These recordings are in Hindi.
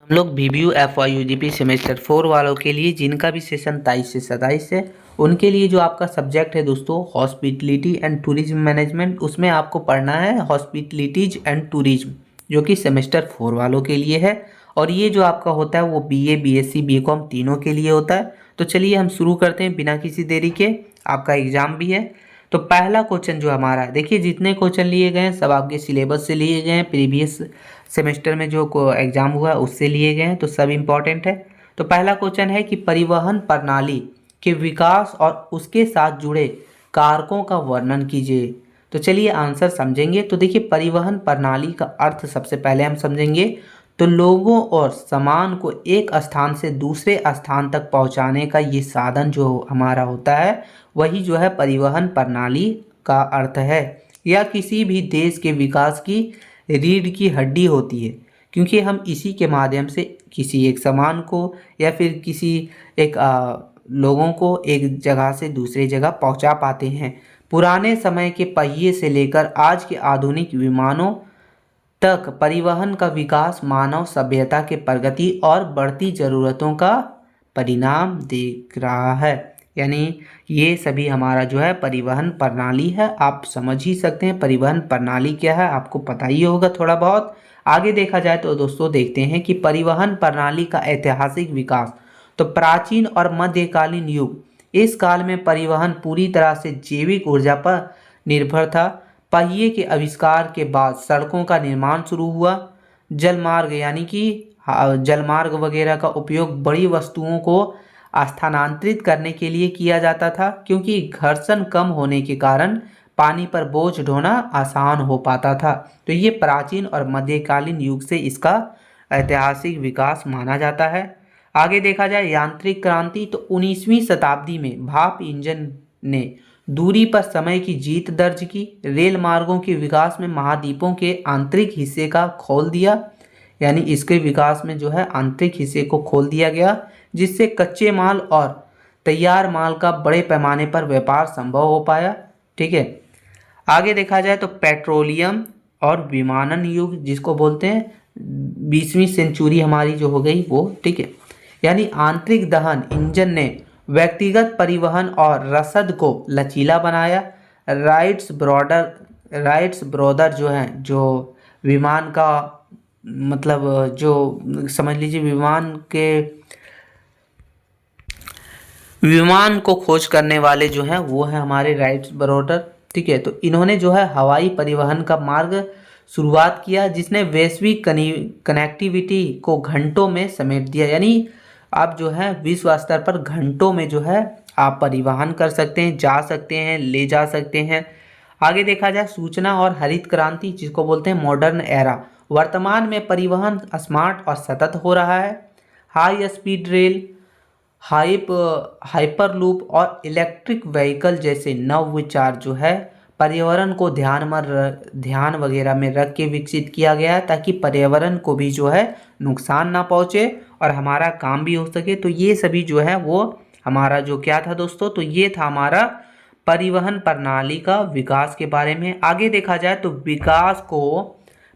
हम लोग BBU FY UGP सेमेस्टर 4 वालों के लिए जिनका भी सेशन 23 से 27 है, उनके लिए जो आपका सब्जेक्ट है दोस्तों हॉस्पिटलिटी एंड टूरिज्म मैनेजमेंट, उसमें आपको पढ़ना है हॉस्पिटलिटीज एंड टूरिज्म, जो कि सेमेस्टर 4 वालों के लिए है। और ये जो आपका होता है वो BA BSc BCom तीनों के लिए होता है। तो चलिए हम शुरू करते हैं बिना किसी देरी के। आपका एग्जाम भी है। तो पहला क्वेश्चन जो हमारा है, देखिए जितने क्वेश्चन लिए गए हैं सब आपके सिलेबस से लिए गए हैं, प्रीवियस सेमेस्टर में जो एग्जाम हुआ है उससे लिए गए हैं, तो सब इम्पॉर्टेंट है। तो पहला क्वेश्चन है कि परिवहन प्रणाली के विकास और उसके साथ जुड़े कारकों का वर्णन कीजिए। तो चलिए आंसर समझेंगे। तो देखिए परिवहन प्रणाली का अर्थ सबसे पहले हम समझेंगे तो लोगों और सामान को एक स्थान से दूसरे स्थान तक पहुंचाने का ये साधन जो हमारा होता है वही जो है परिवहन प्रणाली का अर्थ है, या किसी भी देश के विकास की रीढ़ की हड्डी होती है, क्योंकि हम इसी के माध्यम से किसी एक सामान को या फिर किसी एक लोगों को एक जगह से दूसरी जगह पहुंचा पाते हैं। पुराने समय के पहिए से लेकर आज के आधुनिक विमानों तक परिवहन का विकास मानव सभ्यता के प्रगति और बढ़ती ज़रूरतों का परिणाम दिख रहा है। यानी ये सभी हमारा जो है परिवहन प्रणाली है। आप समझ ही सकते हैं परिवहन प्रणाली क्या है, आपको पता ही होगा थोड़ा बहुत। आगे देखा जाए तो दोस्तों देखते हैं कि परिवहन प्रणाली का ऐतिहासिक विकास। तो प्राचीन और मध्यकालीन युग, इस काल में परिवहन पूरी तरह से जैविक ऊर्जा पर निर्भर था। पहिए के आविष्कार के बाद सड़कों का निर्माण शुरू हुआ। जलमार्ग यानी कि जलमार्ग वगैरह का उपयोग बड़ी वस्तुओं को स्थानांतरित करने के लिए किया जाता था, क्योंकि घर्षण कम होने के कारण पानी पर बोझ ढोना आसान हो पाता था। तो ये प्राचीन और मध्यकालीन युग से इसका ऐतिहासिक विकास माना जाता है। आगे देखा जाए यांत्रिक क्रांति, तो 19वीं शताब्दी में भाप इंजन ने दूरी पर समय की जीत दर्ज की। रेल मार्गों के विकास में महाद्वीपों के आंतरिक हिस्से का खोल दिया, यानी इसके विकास में जो है आंतरिक हिस्से को खोल दिया गया, जिससे कच्चे माल और तैयार माल का बड़े पैमाने पर व्यापार संभव हो पाया। ठीक है। आगे देखा जाए तो पेट्रोलियम और विमानन युग जिसको बोलते हैं 20वीं सेंचुरी हमारी जो हो गई वो। ठीक है। यानी आंतरिक दहन इंजन ने व्यक्तिगत परिवहन और रसद को लचीला बनाया। राइट्स ब्रदर जो हैं, जो विमान का मतलब जो समझ लीजिए विमान को खोज करने वाले जो हैं वो हैं हमारे राइट्स ब्रदर। ठीक है। तो इन्होंने जो है हवाई परिवहन का मार्ग शुरुआत किया, जिसने वैश्विक कनेक्टिविटी को घंटों में समेट दिया। यानी आप जो है विश्व स्तर पर घंटों में जो है आप परिवहन कर सकते हैं, जा सकते हैं, ले जा सकते हैं। आगे देखा जाए सूचना और हरित क्रांति जिसको बोलते हैं मॉडर्न एरा। वर्तमान में परिवहन स्मार्ट और सतत हो रहा है। हाई स्पीड रेल, हाइपरलूप और इलेक्ट्रिक व्हीकल जैसे नव विचार जो है पर्यावरण को ध्यान वगैरह में रख के विकसित किया गया है, ताकि पर्यावरण को भी जो है नुकसान ना पहुँचे और हमारा काम भी हो सके। तो ये सभी जो है वो हमारा जो क्या था दोस्तों, तो ये था हमारा परिवहन प्रणाली का विकास के बारे में। आगे देखा जाए तो विकास को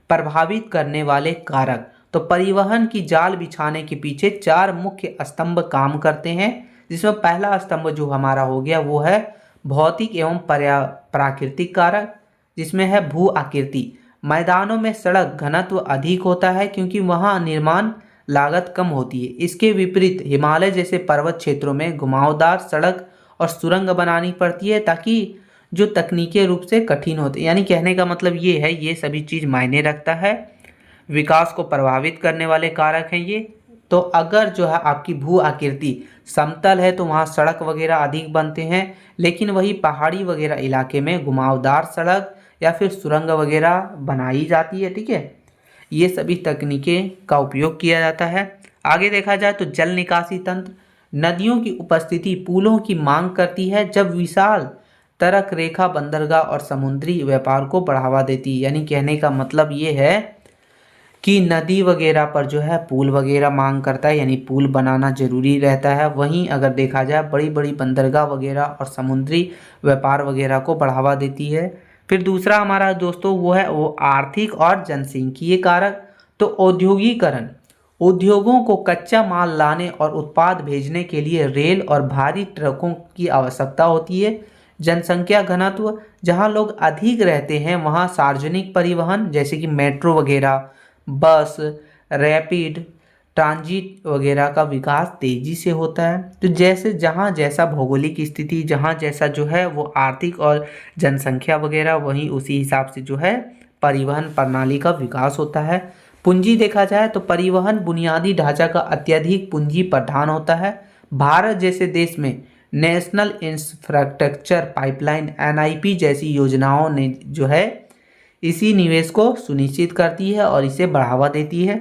प्रभावित करने वाले कारक। तो परिवहन की जाल बिछाने के पीछे 4 मुख्य स्तंभ काम करते हैं, जिसमें पहला स्तंभ जो हमारा हो गया वो है भौतिक एवं प्राकृतिक कारक, जिसमें है भू आकृति। मैदानों में सड़क घनत्व अधिक होता है, क्योंकि वहां निर्माण लागत कम होती है। इसके विपरीत हिमालय जैसे पर्वत क्षेत्रों में घुमावदार सड़क और सुरंग बनानी पड़ती है, ताकि जो तकनीकी रूप से कठिन होते हैं। यानी कहने का मतलब ये है, ये सभी चीज़ मायने रखता है। विकास को प्रभावित करने वाले कारक हैं ये। तो अगर जो है आपकी भू आकृति समतल है तो वहाँ सड़क वगैरह अधिक बनते हैं, लेकिन वही पहाड़ी वगैरह इलाके में घुमावदार सड़क या फिर सुरंग वगैरह बनाई जाती है। ठीक है। ये सभी तकनीकें का उपयोग किया जाता है। आगे देखा जाए तो जल निकासी तंत्र। नदियों की उपस्थिति पुलों की मांग करती है, जब विशाल तरक रेखा बंदरगाह और समुद्री व्यापार को बढ़ावा देती है। यानी कहने का मतलब ये है कि नदी वगैरह पर जो है पुल वगैरह मांग करता है, यानी पुल बनाना जरूरी रहता है। वहीं अगर देखा जाए बड़ी बड़ी बंदरगाह वगैरह और समुद्री व्यापार वगैरह को बढ़ावा देती है। फिर दूसरा हमारा दोस्तों वो है वो आर्थिक और जनसांख्यिकीय कारक। तो औद्योगिकरण उद्योगों को कच्चा माल लाने और उत्पाद भेजने के लिए रेल और भारी ट्रकों की आवश्यकता होती है। जनसंख्या घनत्व, जहाँ लोग अधिक रहते हैं वहाँ सार्वजनिक परिवहन जैसे कि मेट्रो वगैरह, बस, रैपिड ट्रांजिट वगैरह का विकास तेजी से होता है। तो जैसे जहाँ जैसा भौगोलिक स्थिति, जहाँ जैसा जो है वो आर्थिक और जनसंख्या वगैरह, वहीं उसी हिसाब से जो है परिवहन प्रणाली का विकास होता है। पूंजी देखा जाए तो परिवहन बुनियादी ढांचा का अत्यधिक पूंजी प्रधान होता है। भारत जैसे देश में नेशनल इंफ्रास्ट्रक्चर पाइपलाइन एनआईपी जैसी योजनाओं ने जो है इसी निवेश को सुनिश्चित करती है और इसे बढ़ावा देती है।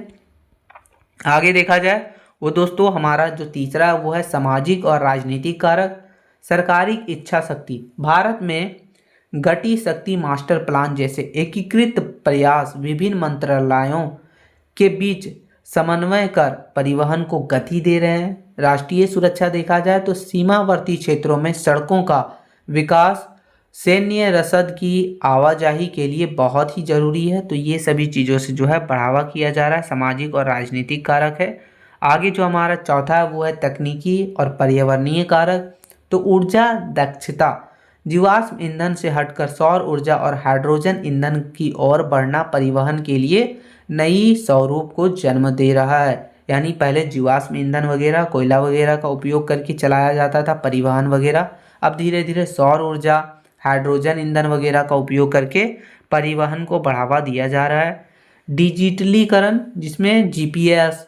आगे देखा जाए वो दोस्तों हमारा जो तीसरा है वो है सामाजिक और राजनीतिक कारक। सरकारी इच्छा शक्ति, भारत में गति शक्ति मास्टर प्लान जैसे एकीकृत प्रयास विभिन्न मंत्रालयों के बीच समन्वय कर परिवहन को गति दे रहे हैं। राष्ट्रीय सुरक्षा देखा जाए तो सीमावर्ती क्षेत्रों में सड़कों का विकास सैन्य रसद की आवाजाही के लिए बहुत ही जरूरी है। तो ये सभी चीज़ों से जो है बढ़ावा किया जा रहा है, सामाजिक और राजनीतिक कारक है। आगे जो हमारा चौथा है वो है तकनीकी और पर्यावरणीय कारक। तो ऊर्जा दक्षता, जीवाश्म ईंधन से हटकर सौर ऊर्जा और हाइड्रोजन ईंधन की ओर बढ़ना परिवहन के लिए नई स्वरूप को जन्म दे रहा है। यानी पहले जीवाश्म ईंधन वगैरह, कोयला वगैरह का उपयोग करके चलाया जाता था परिवहन वगैरह, अब धीरे धीरे सौर ऊर्जा, हाइड्रोजन ईंधन वगैरह का उपयोग करके परिवहन को बढ़ावा दिया जा रहा है। डिजिटलीकरण, जिसमें जीपीएस,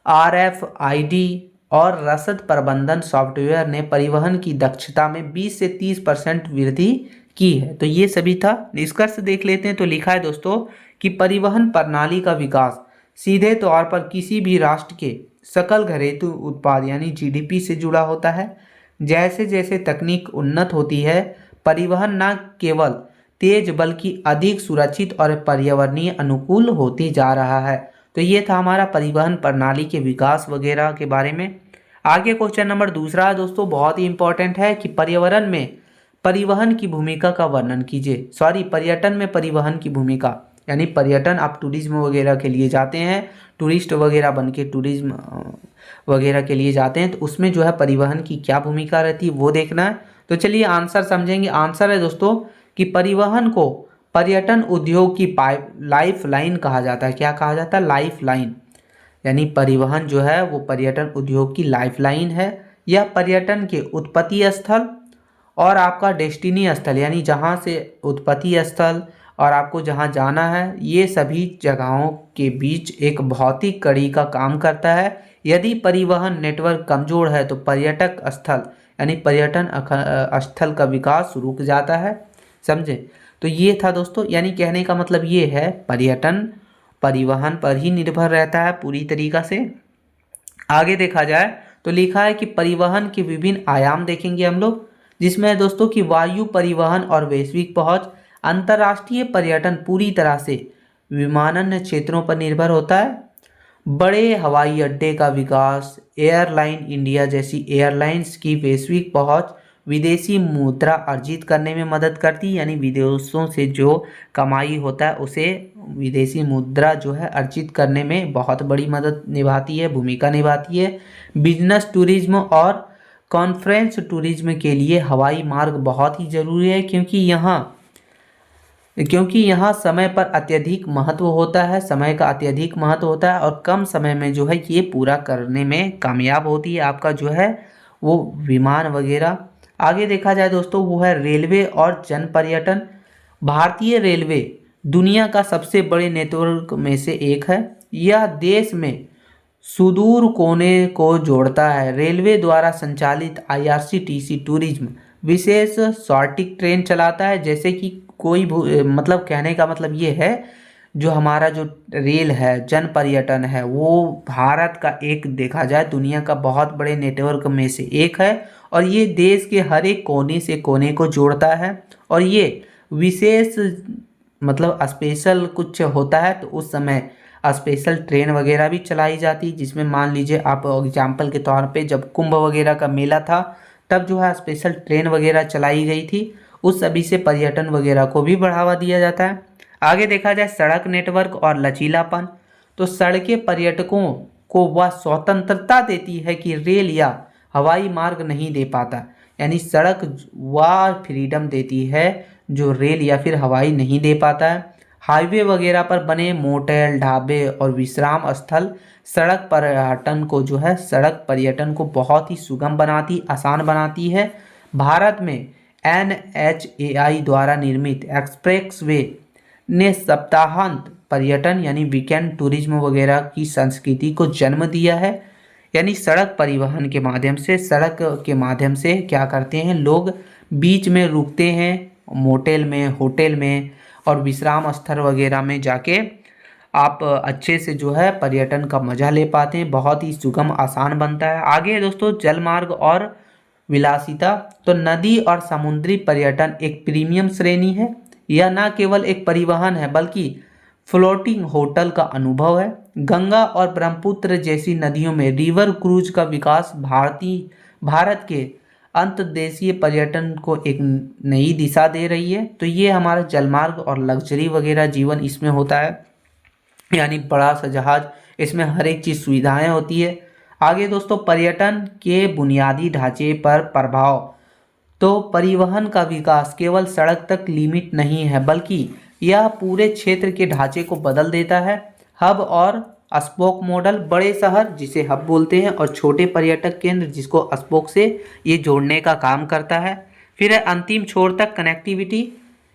आरएफआईडी और रसद प्रबंधन सॉफ्टवेयर ने परिवहन की दक्षता में 20 से 30% वृद्धि की है। तो ये सभी था। निष्कर्ष देख लेते हैं। तो लिखा है दोस्तों कि परिवहन प्रणाली का विकास सीधे तौर पर किसी भी राष्ट्र के सकल घरेलू उत्पाद यानी जीडीपी से जुड़ा होता है। जैसे जैसे तकनीक उन्नत होती है, परिवहन न केवल तेज बल्कि अधिक सुरक्षित और पर्यावरणीय अनुकूल होते जा रहा है। तो ये था हमारा परिवहन प्रणाली के विकास वगैरह के बारे में। आगे क्वेश्चन नंबर दूसरा है दोस्तों, बहुत ही इंपॉर्टेंट है कि पर्यावरण में परिवहन की भूमिका का वर्णन कीजिए। पर्यटन में परिवहन की भूमिका, यानी पर्यटन आप टूरिज्म वगैरह के लिए जाते हैं, टूरिस्ट वगैरह बन के टूरिज्म वगैरह के लिए जाते हैं, तो उसमें जो है परिवहन की क्या भूमिका रहती है वो देखना है। तो चलिए आंसर समझेंगे। आंसर है दोस्तों कि परिवहन को पर्यटन उद्योग की लाइफ लाइन कहा जाता है। क्या कहा जाता है? Life line. यानी परिवहन जो है वो पर्यटन उद्योग की लाइफ लाइन है। यह पर्यटन के उत्पत्ति स्थल और आपका डेस्टिनी स्थल, यानी जहाँ से उत्पत्ति स्थल और आपको जहाँ जाना है, ये सभी जगहों के बीच एक भौतिक कड़ी का काम करता है। यदि परिवहन नेटवर्क कमजोर है तो पर्यटक स्थल यानी पर्यटन स्थल का रुक जाता है। समझे? तो ये था दोस्तों, यानी कहने का मतलब ये है पर्यटन परिवहन पर ही निर्भर रहता है पूरी तरीका से। आगे देखा जाए तो लिखा है कि परिवहन के विभिन्न आयाम देखेंगे हम लोग, जिसमें है दोस्तों कि वायु परिवहन और वैश्विक पहुंच। अंतर्राष्ट्रीय पर्यटन पूरी तरह से विमानन क्षेत्रों पर निर्भर होता है। बड़े हवाई अड्डे का विकास, एयरलाइन इंडिया जैसी एयरलाइंस की वैश्विक पहुंच विदेशी मुद्रा अर्जित करने में मदद करती है। यानी विदेशों से जो कमाई होता है उसे विदेशी मुद्रा जो है अर्जित करने में बहुत बड़ी मदद निभाती है, भूमिका निभाती है। बिजनेस टूरिज्म और कॉन्फ्रेंस टूरिज्म के लिए हवाई मार्ग बहुत ही जरूरी है, क्योंकि यहाँ समय पर अत्यधिक महत्व होता है, समय का अत्यधिक महत्व होता है और कम समय में जो है ये पूरा करने में कामयाब होती है आपका जो है वो विमान वगैरह। आगे देखा जाए दोस्तों वो है रेलवे और जन पर्यटन। भारतीय रेलवे दुनिया का सबसे बड़े नेटवर्क में से एक है। यह देश में सुदूर कोने को जोड़ता है। रेलवे द्वारा संचालित आईआरसीटीसी टूरिज्म विशेष शॉर्टिंग ट्रेन चलाता है। जैसे कि कोई मतलब कहने का मतलब ये है, जो हमारा जो रेल है जन पर्यटन है वो भारत का एक देखा जाए दुनिया का बहुत बड़े नेटवर्क में से एक है और ये देश के हर एक कोने से कोने को जोड़ता है। और ये विशेष मतलब स्पेशल कुछ होता है तो उस समय स्पेशल ट्रेन वगैरह भी चलाई जाती, जिसमें मान लीजिए आप एग्जाम्पल के तौर पे जब कुंभ वगैरह का मेला था तब जो है स्पेशल ट्रेन वगैरह चलाई गई थी। उस सभी से पर्यटन वगैरह को भी बढ़ावा दिया जाता है। आगे देखा जाए सड़क नेटवर्क और लचीलापन। तो सड़कें पर्यटकों को वह स्वतंत्रता देती है कि रेल या हवाई मार्ग नहीं दे पाता। यानी सड़क वह फ्रीडम देती है जो रेल या फिर हवाई नहीं दे पाता है। हाईवे वगैरह पर बने मोटेल, ढाबे और विश्राम स्थल सड़क पर्यटन को बहुत ही सुगम बनाती, आसान बनाती है। भारत में NHAI द्वारा निर्मित एक्सप्रेसवे ने सप्ताहांत पर्यटन यानी वीकेंड टूरिज्म वगैरह की संस्कृति को जन्म दिया है। यानी सड़क परिवहन के माध्यम से, सड़क के माध्यम से क्या करते हैं लोग, बीच में रुकते हैं मोटेल में, होटल में और विश्राम स्थल वगैरह में जाके आप अच्छे से जो है पर्यटन का मजा ले पाते हैं। बहुत ही सुगम, आसान बनता है। आगे है दोस्तों जलमार्ग और विलासिता। तो नदी और समुद्री पर्यटन एक प्रीमियम श्रेणी है। यह न केवल एक परिवहन है बल्कि फ्लोटिंग होटल का अनुभव है। गंगा और ब्रह्मपुत्र जैसी नदियों में रिवर क्रूज का विकास भारत के अंतर्देशीय पर्यटन को एक नई दिशा दे रही है। तो ये हमारा जलमार्ग और लग्जरी वगैरह जीवन इसमें होता है, यानी बड़ा सा जहाज, इसमें हर एक चीज़ सुविधाएं होती है। आगे दोस्तों पर्यटन के बुनियादी ढांचे पर प्रभाव। तो परिवहन का विकास केवल सड़क तक लिमिट नहीं है बल्कि यह पूरे क्षेत्र के ढांचे को बदल देता है। हब और स्पोक मॉडल, बड़े शहर जिसे हब बोलते हैं और छोटे पर्यटक केंद्र जिसको स्पोक से ये जोड़ने का काम करता है। फिर है अंतिम छोर तक कनेक्टिविटी।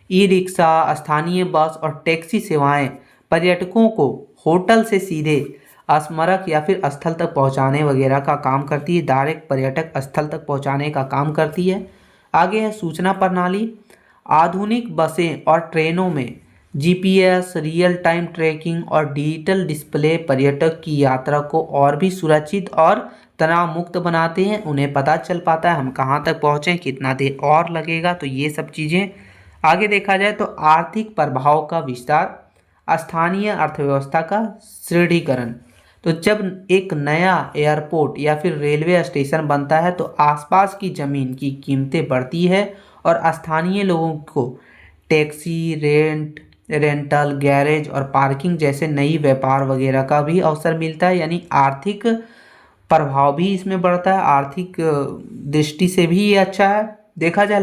ई रिक्शा, स्थानीय बस और टैक्सी सेवाएं पर्यटकों को होटल से सीधे स्मारक या फिर स्थल तक पहुंचाने वगैरह का काम करती है, डायरेक्ट पर्यटक स्थल तक पहुंचाने का काम करती है। आगे है सूचना प्रणाली। आधुनिक बसें और ट्रेनों में GPS, रियल टाइम ट्रैकिंग और डिजिटल डिस्प्ले पर्यटक की यात्रा को और भी सुरक्षित और तनाव मुक्त बनाते हैं। उन्हें पता चल पाता है हम कहाँ तक पहुँचें, कितना देर और लगेगा। तो ये सब चीज़ें। आगे देखा जाए तो आर्थिक प्रभाव का विस्तार, स्थानीय अर्थव्यवस्था का सुदृढ़ीकरण। तो जब एक नया एयरपोर्ट या फिर रेलवे स्टेशन बनता है तो आसपास की ज़मीन की कीमतें बढ़ती है और स्थानीय लोगों को टैक्सी, रेंटल, गैरेज और पार्किंग जैसे नई व्यापार वगैरह का भी अवसर मिलता है। यानी आर्थिक प्रभाव भी इसमें बढ़ता है, आर्थिक दृष्टि से भी ये अच्छा है। देखा जाए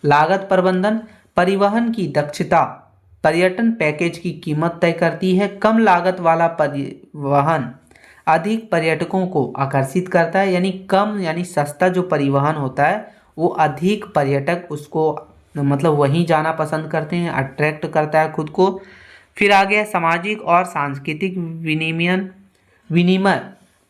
लागत प्रबंधन, परिवहन की दक्षता पर्यटन पैकेज की कीमत तय करती है। कम लागत वाला परिवहन अधिक पर्यटकों को आकर्षित करता है। यानी सस्ता जो परिवहन होता है वो अधिक पर्यटक उसको मतलब वहीं जाना पसंद करते हैं, अट्रैक्ट करता है खुद को। फिर आगे है सामाजिक और सांस्कृतिक विनिमय।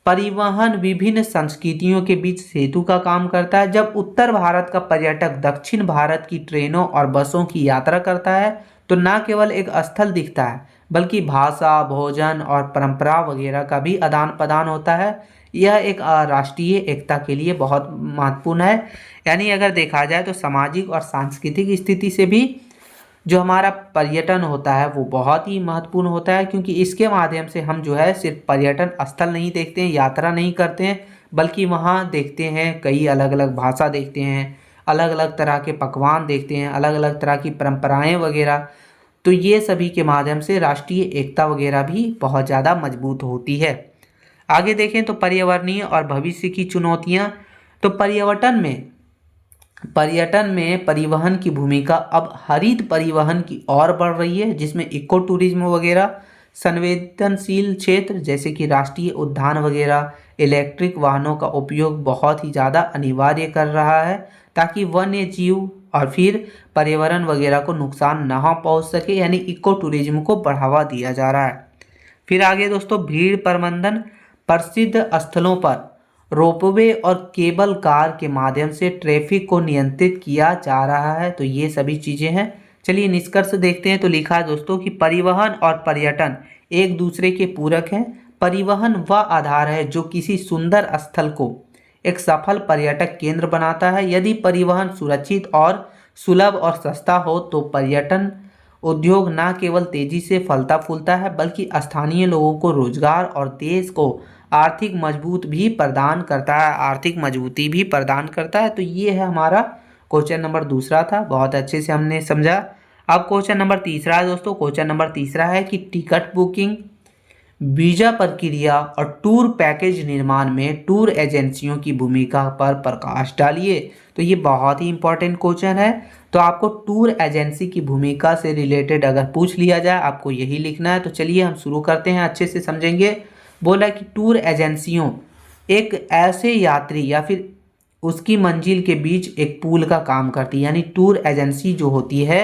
परिवहन विभिन्न संस्कृतियों के बीच सेतु का काम करता है। जब उत्तर भारत का पर्यटक दक्षिण भारत की ट्रेनों और बसों की यात्रा करता है तो न केवल एक स्थल दिखता है बल्कि भाषा, भोजन और परंपरा वगैरह का भी आदान प्रदान होता है। यह एक राष्ट्रीय एकता के लिए बहुत महत्वपूर्ण है। यानी अगर देखा जाए तो सामाजिक और सांस्कृतिक स्थिति से भी जो हमारा पर्यटन होता है वो बहुत ही महत्वपूर्ण होता है, क्योंकि इसके माध्यम से हम जो है सिर्फ पर्यटन स्थल नहीं देखते हैं, यात्रा नहीं करते हैं, बल्कि वहाँ देखते हैं कई अलग अलग भाषा देखते हैं, अलग अलग तरह के पकवान देखते हैं, अलग अलग तरह की परंपराएं वगैरह। तो ये सभी के माध्यम से राष्ट्रीय एकता वगैरह भी बहुत ज़्यादा मजबूत होती है। आगे देखें तो पर्यावरणीय और भविष्य की चुनौतियाँ। तो पर्यटन में परिवहन की भूमिका अब हरित परिवहन की ओर बढ़ रही है, जिसमें इको टूरिज्म वगैरह, संवेदनशील क्षेत्र जैसे कि राष्ट्रीय उद्यान वगैरह, इलेक्ट्रिक वाहनों का उपयोग बहुत ही ज़्यादा अनिवार्य कर रहा है ताकि वन्य जीव और फिर पर्यावरण वगैरह को नुकसान ना पहुंच सके। यानी इको टूरिज्म को बढ़ावा दिया जा रहा है। फिर आगे दोस्तों भीड़ प्रबंधन, प्रसिद्ध स्थलों पर रोपवे और केबल कार के माध्यम से ट्रैफिक को नियंत्रित किया जा रहा है। तो ये सभी चीज़ें हैं। चलिए निष्कर्ष देखते हैं। तो लिखा है दोस्तों कि परिवहन और पर्यटन एक दूसरे के पूरक हैं। परिवहन वह आधार है जो किसी सुंदर स्थल को एक सफल पर्यटक केंद्र बनाता है। यदि परिवहन सुरक्षित और सुलभ और सस्ता हो तो पर्यटन उद्योग न केवल तेजी से फलता फूलता है बल्कि स्थानीय लोगों को रोजगार और देश को आर्थिक मजबूती भी प्रदान करता है। तो ये है हमारा क्वेश्चन नंबर दूसरा था, बहुत अच्छे से हमने समझा। अब क्वेश्चन नंबर तीसरा है दोस्तों। क्वेश्चन नंबर तीसरा है कि टिकट बुकिंग वीजा प्रक्रिया और टूर पैकेज निर्माण में टूर एजेंसियों की भूमिका पर प्रकाश डालिए। तो ये बहुत ही इंपॉर्टेंट क्वेश्चन है। तो आपको टूर एजेंसी की भूमिका से रिलेटेड अगर पूछ लिया जाए आपको यही लिखना है। तो चलिए हम शुरू करते हैं, अच्छे से समझेंगे। बोला कि टूर एजेंसियों एक ऐसे यात्री या फिर उसकी मंजिल के बीच एक पुल का काम करती है। यानी टूर एजेंसी जो होती है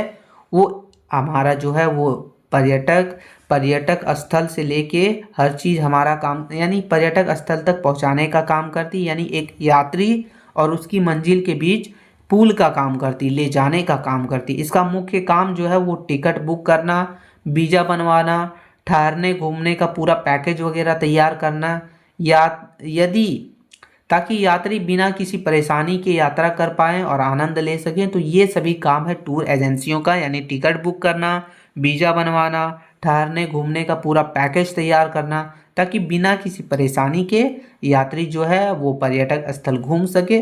वो हमारा जो है वो पर्यटक स्थल से लेके हर चीज़ हमारा काम, यानी पर्यटक स्थल तक पहुंचाने का काम करती। यानी एक यात्री और उसकी मंजिल के बीच पुल का काम करती, ले जाने का काम करती। इसका मुख्य काम जो है वो टिकट बुक करना, वीज़ा बनवाना, ठहरने घूमने का पूरा पैकेज वगैरह तैयार करना, या यदि ताकि यात्री बिना किसी परेशानी के यात्रा कर पाएँ और आनंद ले सकें। तो ये सभी काम है टूर एजेंसियों का। यानी टिकट बुक करना, वीज़ा बनवाना, ठहरने घूमने का पूरा पैकेज तैयार करना, ताकि बिना किसी परेशानी के यात्री जो है वो पर्यटक स्थल घूम सके।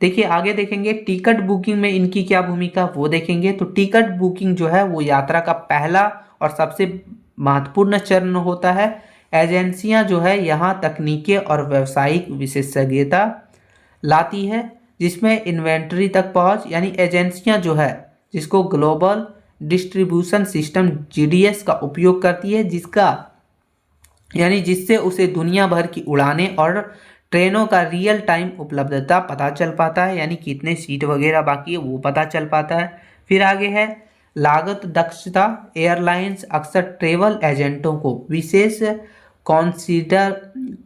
देखिए आगे देखेंगे टिकट बुकिंग में इनकी क्या भूमिका वो देखेंगे। तो टिकट बुकिंग जो है वो यात्रा का पहला और सबसे महत्वपूर्ण चरण होता है। एजेंसियां जो है यहाँ तकनीकी और व्यावसायिक विशेषज्ञता लाती है, जिसमें इन्वेंट्री तक पहुँच, यानी एजेंसियां जो है जिसको ग्लोबल डिस्ट्रीब्यूशन सिस्टम GDS का उपयोग करती है, जिससे उसे दुनिया भर की उड़ानें और ट्रेनों का रियल टाइम उपलब्धता पता चल पाता है। यानी कितने सीट वगैरह बाकी है वो पता चल पाता है। फिर आगे है लागत दक्षता। एयरलाइंस अक्सर ट्रेवल एजेंटों को विशेष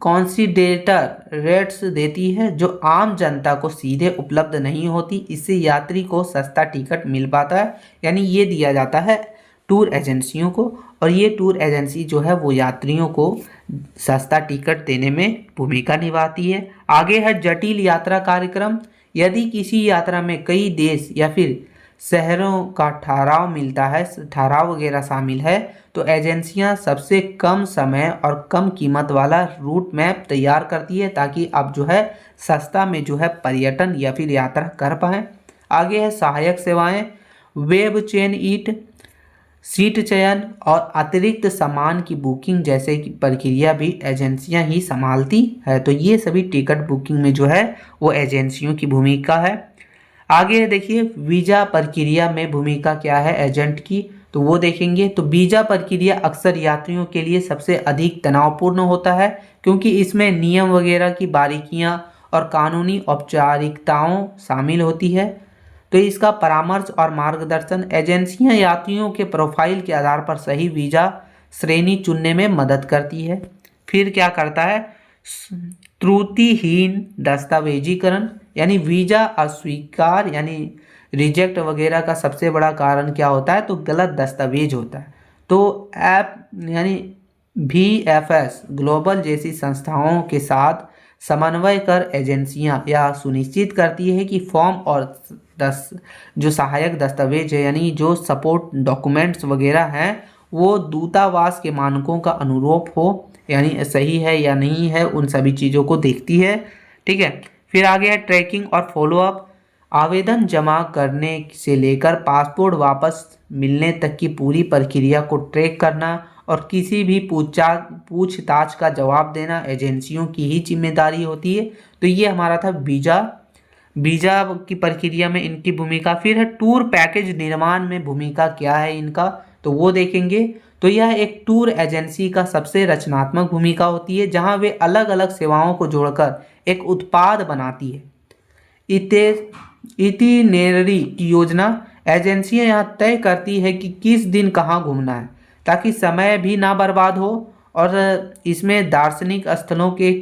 कॉन्सिडरेटर रेट्स देती है जो आम जनता को सीधे उपलब्ध नहीं होती। इससे यात्री को सस्ता टिकट मिल पाता है। यानी ये दिया जाता है टूर एजेंसियों को, और ये टूर एजेंसी जो है वो यात्रियों को सस्ता टिकट देने में भूमिका निभाती है। आगे है जटिल यात्रा कार्यक्रम। यदि किसी यात्रा में कई देश या फिर शहरों का ठहराव वगैरह शामिल है, तो एजेंसियां सबसे कम समय और कम कीमत वाला रूट मैप तैयार करती है, ताकि आप जो है सस्ता में जो है पर्यटन या फिर यात्रा कर पाएँ। आगे है सहायक सेवाएं। वेब चेन ईट, सीट चयन और अतिरिक्त सामान की बुकिंग जैसे की प्रक्रिया भी एजेंसियां ही संभालती है। तो ये सभी टिकट बुकिंग में जो है वो एजेंसियों की भूमिका है। आगे देखिए वीज़ा प्रक्रिया में भूमिका क्या है एजेंट की, तो वो देखेंगे। तो वीज़ा प्रक्रिया अक्सर यात्रियों के लिए सबसे अधिक तनावपूर्ण होता है, क्योंकि इसमें नियम वगैरह की बारीकियां और कानूनी औपचारिकताओं शामिल होती है। तो इसका परामर्श और मार्गदर्शन एजेंसियां यात्रियों के प्रोफाइल के आधार पर सही वीज़ा श्रेणी चुनने में मदद करती है। फिर क्या करता है त्रुटिहीन दस्तावेजीकरण, यानी वीज़ा अस्वीकार यानी रिजेक्ट वगैरह का सबसे बड़ा कारण क्या होता है, तो गलत दस्तावेज होता है। तो VFS ग्लोबल जैसी संस्थाओं के साथ समन्वय कर एजेंसियां यह सुनिश्चित करती है कि फॉर्म और जो सहायक दस्तावेज है, यानी जो सपोर्ट डॉक्यूमेंट्स वगैरह हैं, वो दूतावास के मानकों का अनुरूप हो, यानी सही है या नहीं है, उन सभी चीज़ों को देखती है। ठीक है। फिर आगे है ट्रैकिंग और फॉलोअप। आवेदन जमा करने से लेकर पासपोर्ट वापस मिलने तक की पूरी प्रक्रिया को ट्रैक करना और किसी भी पूछताछ का जवाब देना एजेंसियों की ही जिम्मेदारी होती है। तो ये हमारा था वीज़ा की प्रक्रिया में इनकी भूमिका। फिर है टूर पैकेज निर्माण में भूमिका क्या है इनका, तो वो देखेंगे। तो यह एक टूर एजेंसी का सबसे रचनात्मक भूमिका होती है, जहां वे अलग अलग सेवाओं को जोड़कर एक उत्पाद बनाती है। इटिनेररी की योजना एजेंसियां यहाँ तय करती है कि किस दिन कहाँ घूमना है, ताकि समय भी ना बर्बाद हो, और इसमें दार्शनिक स्थलों के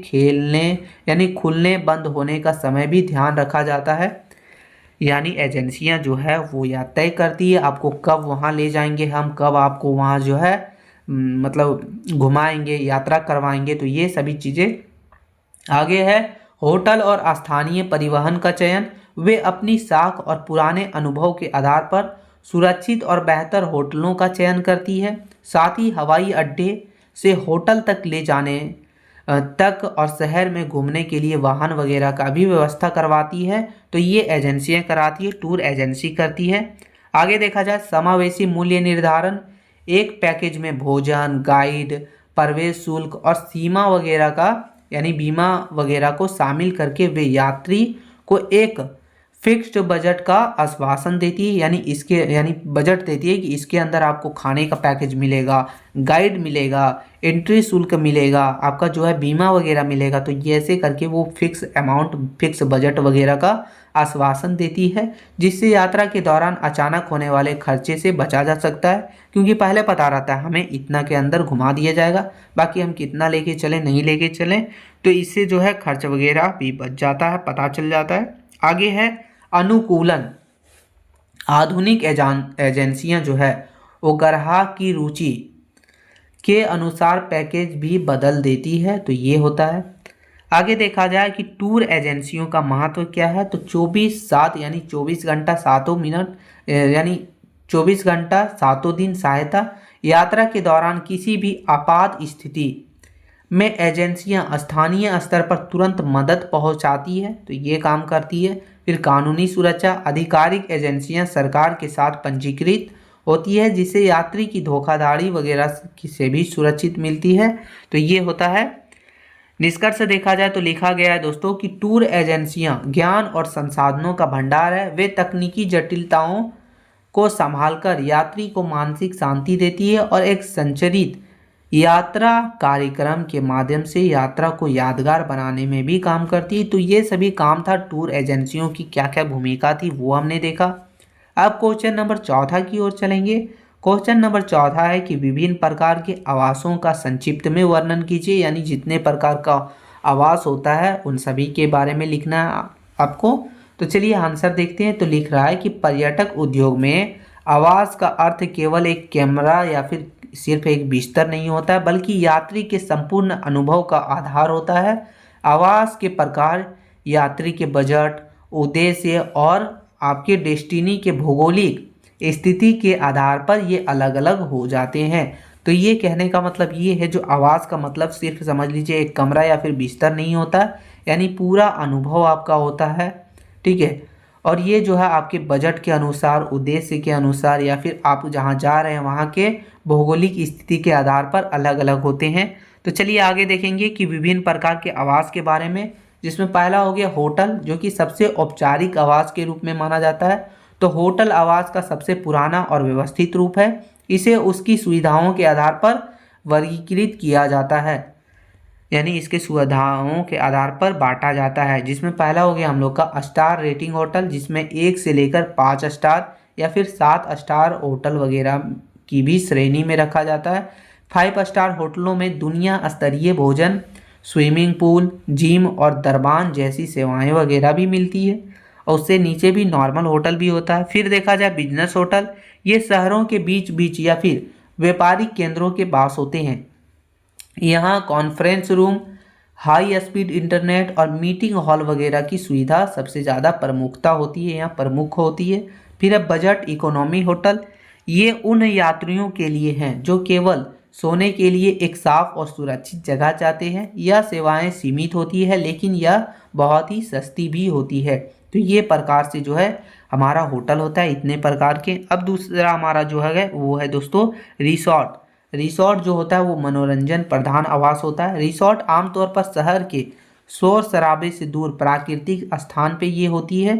खुलने बंद होने का समय भी ध्यान रखा जाता है। यानी एजेंसियां जो है वो यह तय करती है आपको कब वहाँ ले जाएंगे, हम कब आपको वहाँ जो है मतलब घुमाएंगे, यात्रा करवाएंगे। तो ये सभी चीज़ें। आगे है होटल और स्थानीय परिवहन का चयन। वे अपनी साख और पुराने अनुभव के आधार पर सुरक्षित और बेहतर होटलों का चयन करती है। साथ ही हवाई अड्डे से होटल तक ले जाने तक और शहर में घूमने के लिए वाहन वगैरह का भी व्यवस्था करवाती है। तो ये एजेंसियां कराती है, टूर एजेंसी करती है। आगे देखा जाए समावेशी मूल्य निर्धारण। एक पैकेज में भोजन, गाइड, प्रवेश शुल्क और सीमा वगैरह का यानी बीमा वगैरह को शामिल करके वे यात्री को एक फिक्स्ड बजट का आश्वासन देती है, यानी बजट देती है कि इसके अंदर आपको खाने का पैकेज मिलेगा, गाइड मिलेगा, एंट्री शुल्क मिलेगा, आपका जो है बीमा वगैरह मिलेगा। तो ये ऐसे करके वो फिक्स अमाउंट, फिक्स बजट वगैरह का आश्वासन देती है, जिससे यात्रा के दौरान अचानक होने वाले खर्चे से बचा जा सकता है, क्योंकि पहले पता रहता है हमें इतना के अंदर घुमा दिया जाएगा, बाकी हम कितना लेके चलें नहीं लेके चलें, तो इससे जो है खर्च वगैरह भी बच जाता है, पता चल जाता है। आगे है अनुकूलन। आधुनिक एजेंसियां जो है वो ग्राहक की रुचि के अनुसार पैकेज भी बदल देती है, तो ये होता है। आगे देखा जाए कि टूर एजेंसियों का महत्व क्या है, तो 24/7 यानी 24 घंटा 7 मिनट यानी 24 घंटा 7 दिन सहायता। यात्रा के दौरान किसी भी आपात स्थिति में एजेंसियां स्थानीय स्तर पर तुरंत मदद पहुंचाती है, तो ये काम करती है। फिर कानूनी सुरक्षा। आधिकारिक एजेंसियां सरकार के साथ पंजीकृत होती है, जिससे यात्री की धोखाधड़ी वगैरह से भी सुरक्षित मिलती है, तो ये होता है। निष्कर्ष देखा जाए तो लिखा गया है दोस्तों कि टूर एजेंसियां ज्ञान और संसाधनों का भंडार है। वे तकनीकी जटिलताओं को संभालकर यात्री को मानसिक शांति देती है और एक संरचित यात्रा कार्यक्रम के माध्यम से यात्रा को यादगार बनाने में भी काम करती है। तो ये सभी काम था, टूर एजेंसियों की क्या क्या भूमिका थी वो हमने देखा। अब क्वेश्चन नंबर 14 की ओर चलेंगे। क्वेश्चन नंबर 14 है कि विभिन्न प्रकार के आवासों का संक्षिप्त में वर्णन कीजिए, यानी जितने प्रकार का आवास होता है उन सभी के बारे में लिखना है आपको। तो चलिए आंसर देखते हैं। तो लिख रहा है कि पर्यटक उद्योग में आवास का अर्थ केवल एक कैमरा या फिर सिर्फ एक बिस्तर नहीं होता है, बल्कि यात्री के संपूर्ण अनुभव का आधार होता है। आवास के प्रकार यात्री के बजट, उद्देश्य और आपके डेस्टिनी के भौगोलिक स्थिति के आधार पर ये अलग अलग हो जाते हैं। तो ये कहने का मतलब ये है, जो आवास का मतलब सिर्फ समझ लीजिए एक कमरा या फिर बिस्तर नहीं होता, यानी पूरा अनुभव आपका होता है, ठीक है। और ये जो है आपके बजट के अनुसार, उद्देश्य के अनुसार या फिर आप जहाँ जा रहे हैं वहाँ के भौगोलिक स्थिति के आधार पर अलग अलग होते हैं। तो चलिए आगे देखेंगे कि विभिन्न प्रकार के आवास के बारे में, जिसमें पहला हो गया होटल, जो कि सबसे औपचारिक आवास के रूप में माना जाता है। तो होटल आवास का सबसे पुराना और व्यवस्थित रूप है। इसे उसकी सुविधाओं के आधार पर वर्गीकृत किया जाता है, यानी इसके सुविधाओं के आधार पर बांटा जाता है, जिसमें पहला हो गया हम लोग का स्टार रेटिंग होटल, जिसमें 1 से लेकर 5 स्टार या फिर 7 स्टार होटल वगैरह की भी श्रेणी में रखा जाता है। 5 स्टार होटलों में दुनिया स्तरीय भोजन, स्विमिंग पूल, जिम और दरबान जैसी सेवाएं वगैरह भी मिलती है, और उससे नीचे भी नॉर्मल होटल भी होता है। फिर देखा जाए बिजनेस होटल, ये शहरों के बीच बीच या फिर व्यापारिक केंद्रों के पास होते हैं। यहाँ conference room, high speed internet और मीटिंग हॉल वगैरह की सुविधा सबसे ज़्यादा प्रमुखता होती है, यहाँ प्रमुख होती है। फिर अब बजट इकोनॉमी होटल, ये उन यात्रियों के लिए हैं जो केवल सोने के लिए एक साफ और सुरक्षित जगह चाहते हैं। यह सेवाएं सीमित होती है, लेकिन यह बहुत ही सस्ती भी होती है। तो ये प्रकार से जो है हमारा होटल होता है, इतने प्रकार के। अब दूसरा हमारा जो है वो है दोस्तों रिसोर्ट। रिसोर्ट जो होता है वो मनोरंजन प्रधान आवास होता है। रिसोर्ट आमतौर पर शहर के शोर शराबे से दूर प्राकृतिक स्थान पे ये होती है,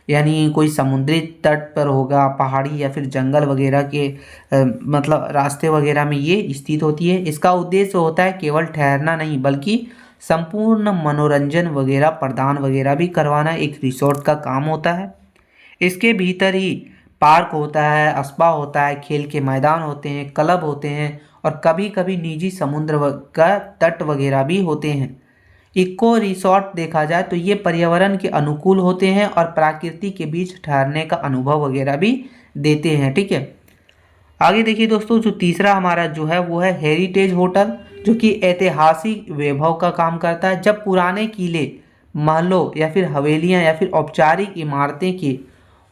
यानी कोई समुद्री तट पर होगा, पहाड़ी या फिर जंगल वगैरह के मतलब रास्ते वगैरह में ये स्थित होती है। इसका उद्देश्य होता है केवल ठहरना नहीं, बल्कि संपूर्ण मनोरंजन वगैरह प्रदान वगैरह भी करवाना एक रिसोर्ट का काम होता है। इसके भीतर ही पार्क होता है, स्पा होता है, खेल के मैदान होते हैं, क्लब होते हैं और कभी कभी निजी समुद्र का तट वगैरह भी होते हैं। इको रिसोर्ट देखा जाए तो ये पर्यावरण के अनुकूल होते हैं और प्रकृति के बीच ठहरने का अनुभव वगैरह भी देते हैं, ठीक है। आगे देखिए दोस्तों, जो तीसरा हमारा जो है वो है हेरिटेज होटल, जो कि ऐतिहासिक वैभव का काम करता है। जब पुराने किले, महलों या फिर हवेलियां या फिर औपचारिक इमारतें के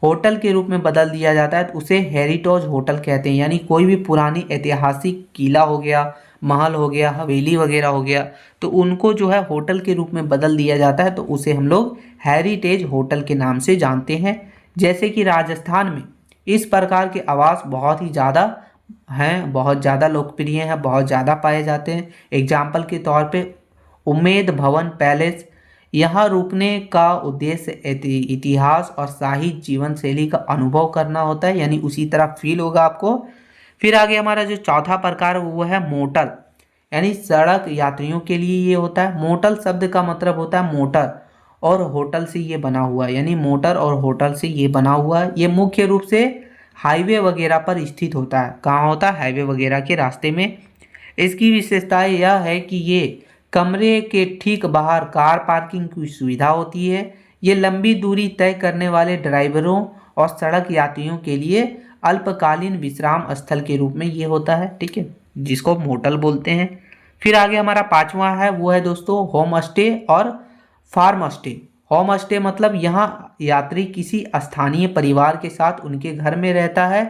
होटल के रूप में बदल दिया जाता है तो उसे हेरिटेज होटल कहते हैं। यानी कोई भी पुरानी ऐतिहासिक किला हो गया, महल हो गया, हवेली वगैरह हो गया, तो उनको जो है होटल के रूप में बदल दिया जाता है, तो उसे हम लोग हेरिटेज होटल के नाम से जानते हैं। जैसे कि राजस्थान में इस प्रकार के आवास बहुत ही ज़्यादा हैं, बहुत ज़्यादा लोकप्रिय हैं, बहुत ज़्यादा पाए जाते हैं। एग्जाम्पल के तौर पे उम्मेद भवन पैलेस, यहाँ रुकने का उद्देश्य इतिहास और शाही जीवन शैली का अनुभव करना होता है, यानी उसी तरह फील होगा आपको। फिर आगे हमारा जो चौथा प्रकार वो है मोटल, यानी सड़क यात्रियों के लिए ये होता है। मोटल शब्द का मतलब होता है मोटर और होटल से ये बना हुआ, यानी मोटर और होटल से ये बना हुआ। ये मुख्य रूप से हाईवे वगैरह पर स्थित होता है। कहाँ होता है? हाईवे वगैरह के रास्ते में। इसकी विशेषता यह है कि ये कमरे के ठीक बाहर कार पार्किंग की सुविधा होती है। ये लंबी दूरी तय करने वाले ड्राइवरों और सड़क यात्रियों के लिए अल्पकालीन विश्राम स्थल के रूप में ये होता है, ठीक है, जिसको मोटल बोलते हैं। फिर आगे हमारा पांचवा है वो है दोस्तों होम स्टे और फार्म स्टे। होम स्टे मतलब यहाँ यात्री किसी स्थानीय परिवार के साथ उनके घर में रहता है।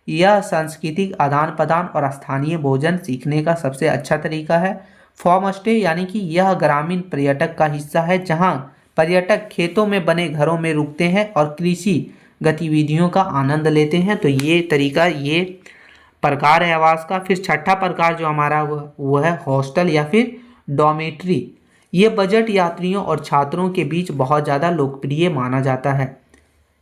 यह सांस्कृतिक आदान प्रदान और स्थानीय भोजन सीखने का सबसे अच्छा तरीका है। फार्म स्टे यानी कि यह ग्रामीण पर्यटक का हिस्सा है, जहाँ पर्यटक खेतों में बने घरों में रुकते हैं और कृषि गतिविधियों का आनंद लेते हैं। तो ये तरीका, ये प्रकार है आवास का। फिर छठा प्रकार जो हमारा वो है हॉस्टल या फिर डॉर्मेट्री। ये बजट यात्रियों और छात्रों के बीच बहुत ज़्यादा लोकप्रिय माना जाता है।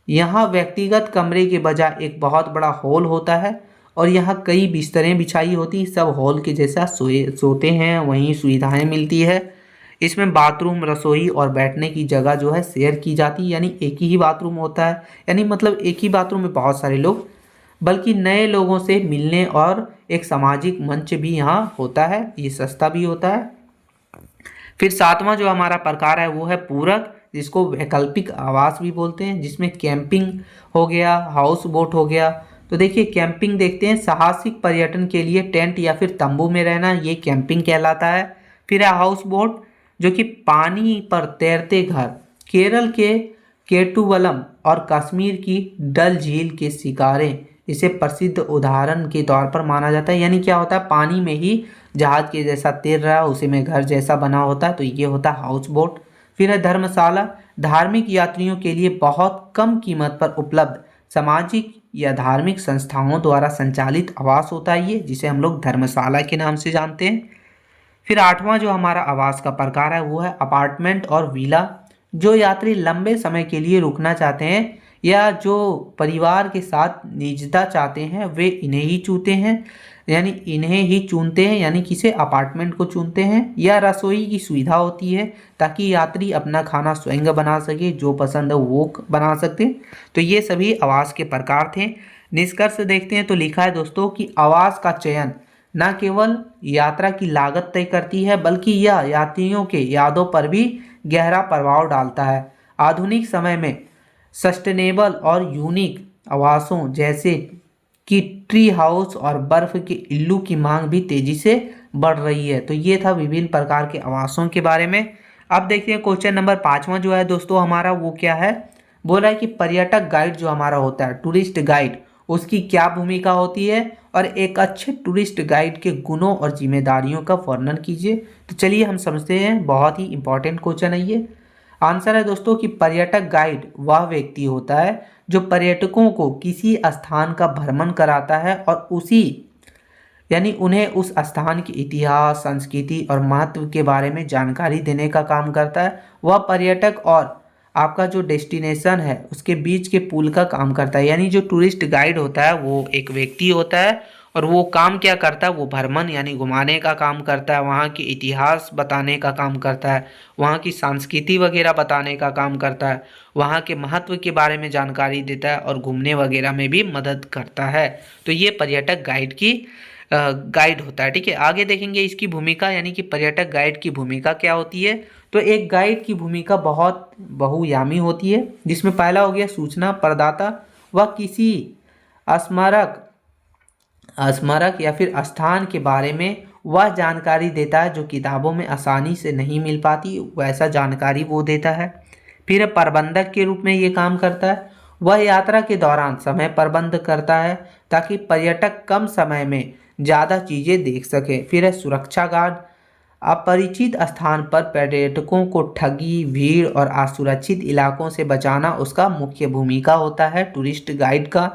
यहाँ व्यक्तिगत कमरे के बजाय एक बहुत बड़ा हॉल होता है और यहाँ कई बिस्तरें बिछाई होती, सब हॉल के जैसा सोते हैं, वहीं सुविधाएं मिलती है। इसमें बाथरूम, रसोई और बैठने की जगह जो है शेयर की जाती है, यानी एक ही बाथरूम होता है, यानी मतलब एक ही बाथरूम में बहुत सारे लोग, बल्कि नए लोगों से मिलने और एक सामाजिक मंच भी यहाँ होता है। ये सस्ता भी होता है। फिर सातवां जो हमारा प्रकार है वो है पूरक, जिसको वैकल्पिक आवास भी बोलते हैं, जिसमें कैंपिंग हो गया, हाउस बोट हो गया। तो देखिए कैंपिंग देखते हैं, साहसिक पर्यटन के लिए टेंट या फिर तंबू में रहना, ये कैंपिंग कहलाता है। फिर है हाउस बोट, जो कि पानी पर तैरते घर। केरल के केटुवलम और कश्मीर की डल झील के शिकारे इसे प्रसिद्ध उदाहरण के तौर पर माना जाता है। यानी क्या होता है, पानी में ही जहाज के जैसा तैर रहा है, उसी में घर जैसा बना होता है, तो ये होता है हाउस बोट। फिर है धर्मशाला, धार्मिक यात्रियों के लिए बहुत कम कीमत पर उपलब्ध सामाजिक या धार्मिक संस्थाओं द्वारा संचालित आवास होता है ये, जिसे हम लोग धर्मशाला के नाम से जानते हैं। फिर आठवां जो हमारा आवास का प्रकार है वो है अपार्टमेंट और विला। जो यात्री लंबे समय के लिए रुकना चाहते हैं या जो परिवार के साथ निजता चाहते हैं, वे इन्हें ही चुनते हैं, यानी किसे, अपार्टमेंट को चुनते हैं। या रसोई की सुविधा होती है ताकि यात्री अपना खाना स्वयं बना सके, जो पसंद है वो बना सकते। तो ये सभी आवास के प्रकार थे। निष्कर्ष देखते हैं तो लिखा है दोस्तों कि आवास का चयन न केवल यात्रा की लागत तय करती है, बल्कि यह यात्रियों के यादों पर भी गहरा प्रभाव डालता है। आधुनिक समय में सस्टेनेबल और यूनिक आवासों जैसे कि ट्री हाउस और बर्फ के इल्लू की मांग भी तेजी से बढ़ रही है। तो ये था विभिन्न प्रकार के आवासों के बारे में। अब देखते हैं क्वेश्चन नंबर 5वां जो है दोस्तों हमारा वो क्या है। बोल रहा है कि पर्यटक गाइड जो हमारा होता है, टूरिस्ट गाइड, उसकी क्या भूमिका होती है और एक अच्छे टूरिस्ट गाइड के गुणों और जिम्मेदारियों का वर्णन कीजिए। तो चलिए हम समझते हैं, बहुत ही इंपॉर्टेंट क्वेश्चन है ये। आंसर है दोस्तों कि पर्यटक गाइड वह व्यक्ति होता है जो पर्यटकों को किसी स्थान का भ्रमण कराता है और उन्हें उस स्थान के इतिहास, संस्कृति और महत्व के बारे में जानकारी देने का काम करता है। वह पर्यटक और आपका जो डेस्टिनेशन है उसके बीच के पुल का काम करता है। यानी जो टूरिस्ट गाइड होता है वो एक व्यक्ति होता है और वो काम क्या करता है, वो भ्रमण यानी घुमाने का काम करता है, वहाँ की इतिहास बताने का काम करता है, वहाँ की संस्कृति वगैरह बताने का काम करता है, वहाँ के महत्व के बारे में जानकारी देता है और घूमने वगैरह में भी मदद करता है। तो ये पर्यटक गाइड की गाइड होता है। ठीक है, आगे देखेंगे इसकी भूमिका, यानी कि पर्यटक गाइड की भूमिका क्या होती है। तो एक गाइड की भूमिका बहुत बहुयामी होती है, जिसमें पहला हो गया सूचना प्रदाता। वह किसी स्मारक या फिर स्थान के बारे में वह जानकारी देता है जो किताबों में आसानी से नहीं मिल पाती, वैसा जानकारी वो देता है। फिर प्रबंधक के रूप में ये काम करता है। वह यात्रा के दौरान समय प्रबंध करता है ताकि पर्यटक कम समय में ज़्यादा चीज़ें देख सके। फिर है सुरक्षा गार्ड। अपरिचित स्थान पर पर्यटकों को ठगी, भीड़ और असुरक्षित इलाकों से बचाना उसका मुख्य भूमिका होता है टूरिस्ट गाइड का।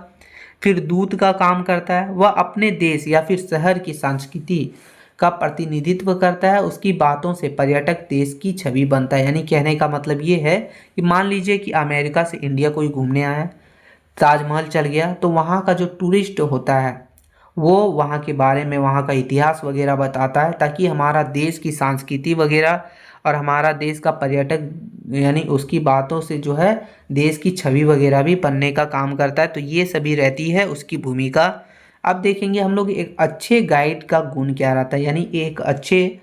फिर दूत का काम करता है, वह अपने देश या फिर शहर की संस्कृति का प्रतिनिधित्व करता है। उसकी बातों से पर्यटक देश की छवि बनता है। यानी कहने का मतलब ये है कि मान लीजिए कि अमेरिका से इंडिया कोई घूमने आया है, ताजमहल चल गया, तो वहाँ का जो टूरिस्ट होता है वो वहाँ के बारे में, वहाँ का इतिहास वगैरह बताता है, ताकि हमारा देश की संस्कृति वगैरह और हमारा देश का पर्यटक यानी उसकी बातों से जो है देश की छवि वगैरह भी बनने का काम करता है। तो ये सभी रहती है उसकी भूमिका। अब देखेंगे हम लोग एक अच्छे गाइड का गुण क्या रहता है। यानी एक अच्छे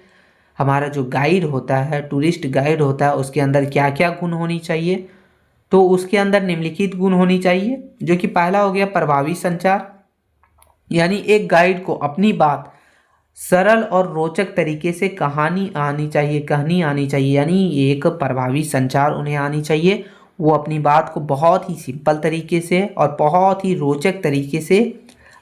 हमारा जो गाइड होता है, टूरिस्ट गाइड होता है, उसके अंदर क्या क्या गुण होनी चाहिए। तो उसके अंदर निम्नलिखित गुण होनी चाहिए, जो कि पहला हो गया प्रभावी संचार। यानी एक गाइड को अपनी बात सरल और रोचक तरीके से कहनी आनी चाहिए। यानी एक प्रभावी संचार उन्हें आनी चाहिए। वो अपनी बात को बहुत ही सिंपल तरीके से और बहुत ही रोचक तरीके से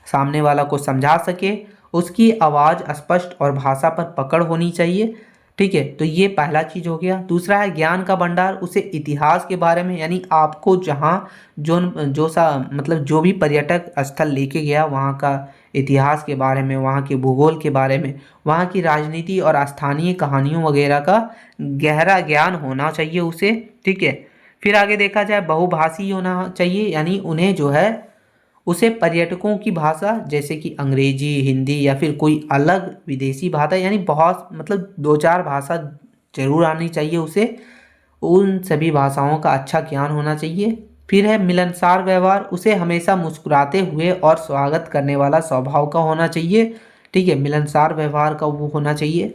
सामने वाला को समझा सके। उसकी आवाज़ स्पष्ट और भाषा पर पकड़ होनी चाहिए। ठीक है, तो ये पहला चीज़ हो गया। दूसरा है ज्ञान का भंडार। उसे इतिहास के बारे में, यानी आपको जहाँ जो भी पर्यटक स्थल लेके गया वहाँ का इतिहास के बारे में, वहाँ के भूगोल के बारे में, वहाँ की राजनीति और स्थानीय कहानियों वगैरह का गहरा ज्ञान होना चाहिए उसे। ठीक है, फिर आगे देखा जाए बहुभाषी होना चाहिए। यानी उन्हें जो है उसे पर्यटकों की भाषा जैसे कि अंग्रेजी, हिंदी या फिर कोई अलग विदेशी भाषा, यानी बहुत दो चार भाषा जरूर आनी चाहिए उसे। उन सभी भाषाओं का अच्छा ज्ञान होना चाहिए। फिर है मिलनसार व्यवहार। उसे हमेशा मुस्कुराते हुए और स्वागत करने वाला स्वभाव का होना चाहिए। ठीक है, मिलनसार व्यवहार का वो होना चाहिए।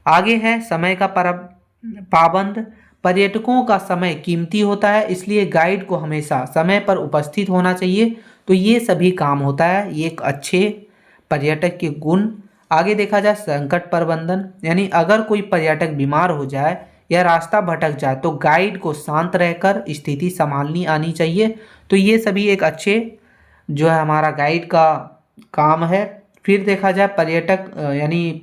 आगे है समय का पाबंद। पर्यटकों का समय कीमती होता है, इसलिए गाइड को हमेशा समय पर उपस्थित होना चाहिए। तो ये सभी काम होता है ये एक अच्छे पर्यटक के गुण। आगे देखा जाए संकट प्रबंधन। यानी अगर कोई पर्यटक बीमार हो जाए या रास्ता भटक जाए तो गाइड को शांत रहकर स्थिति संभालनी आनी चाहिए। तो ये सभी एक अच्छे जो है हमारा गाइड का काम है। फिर देखा जाए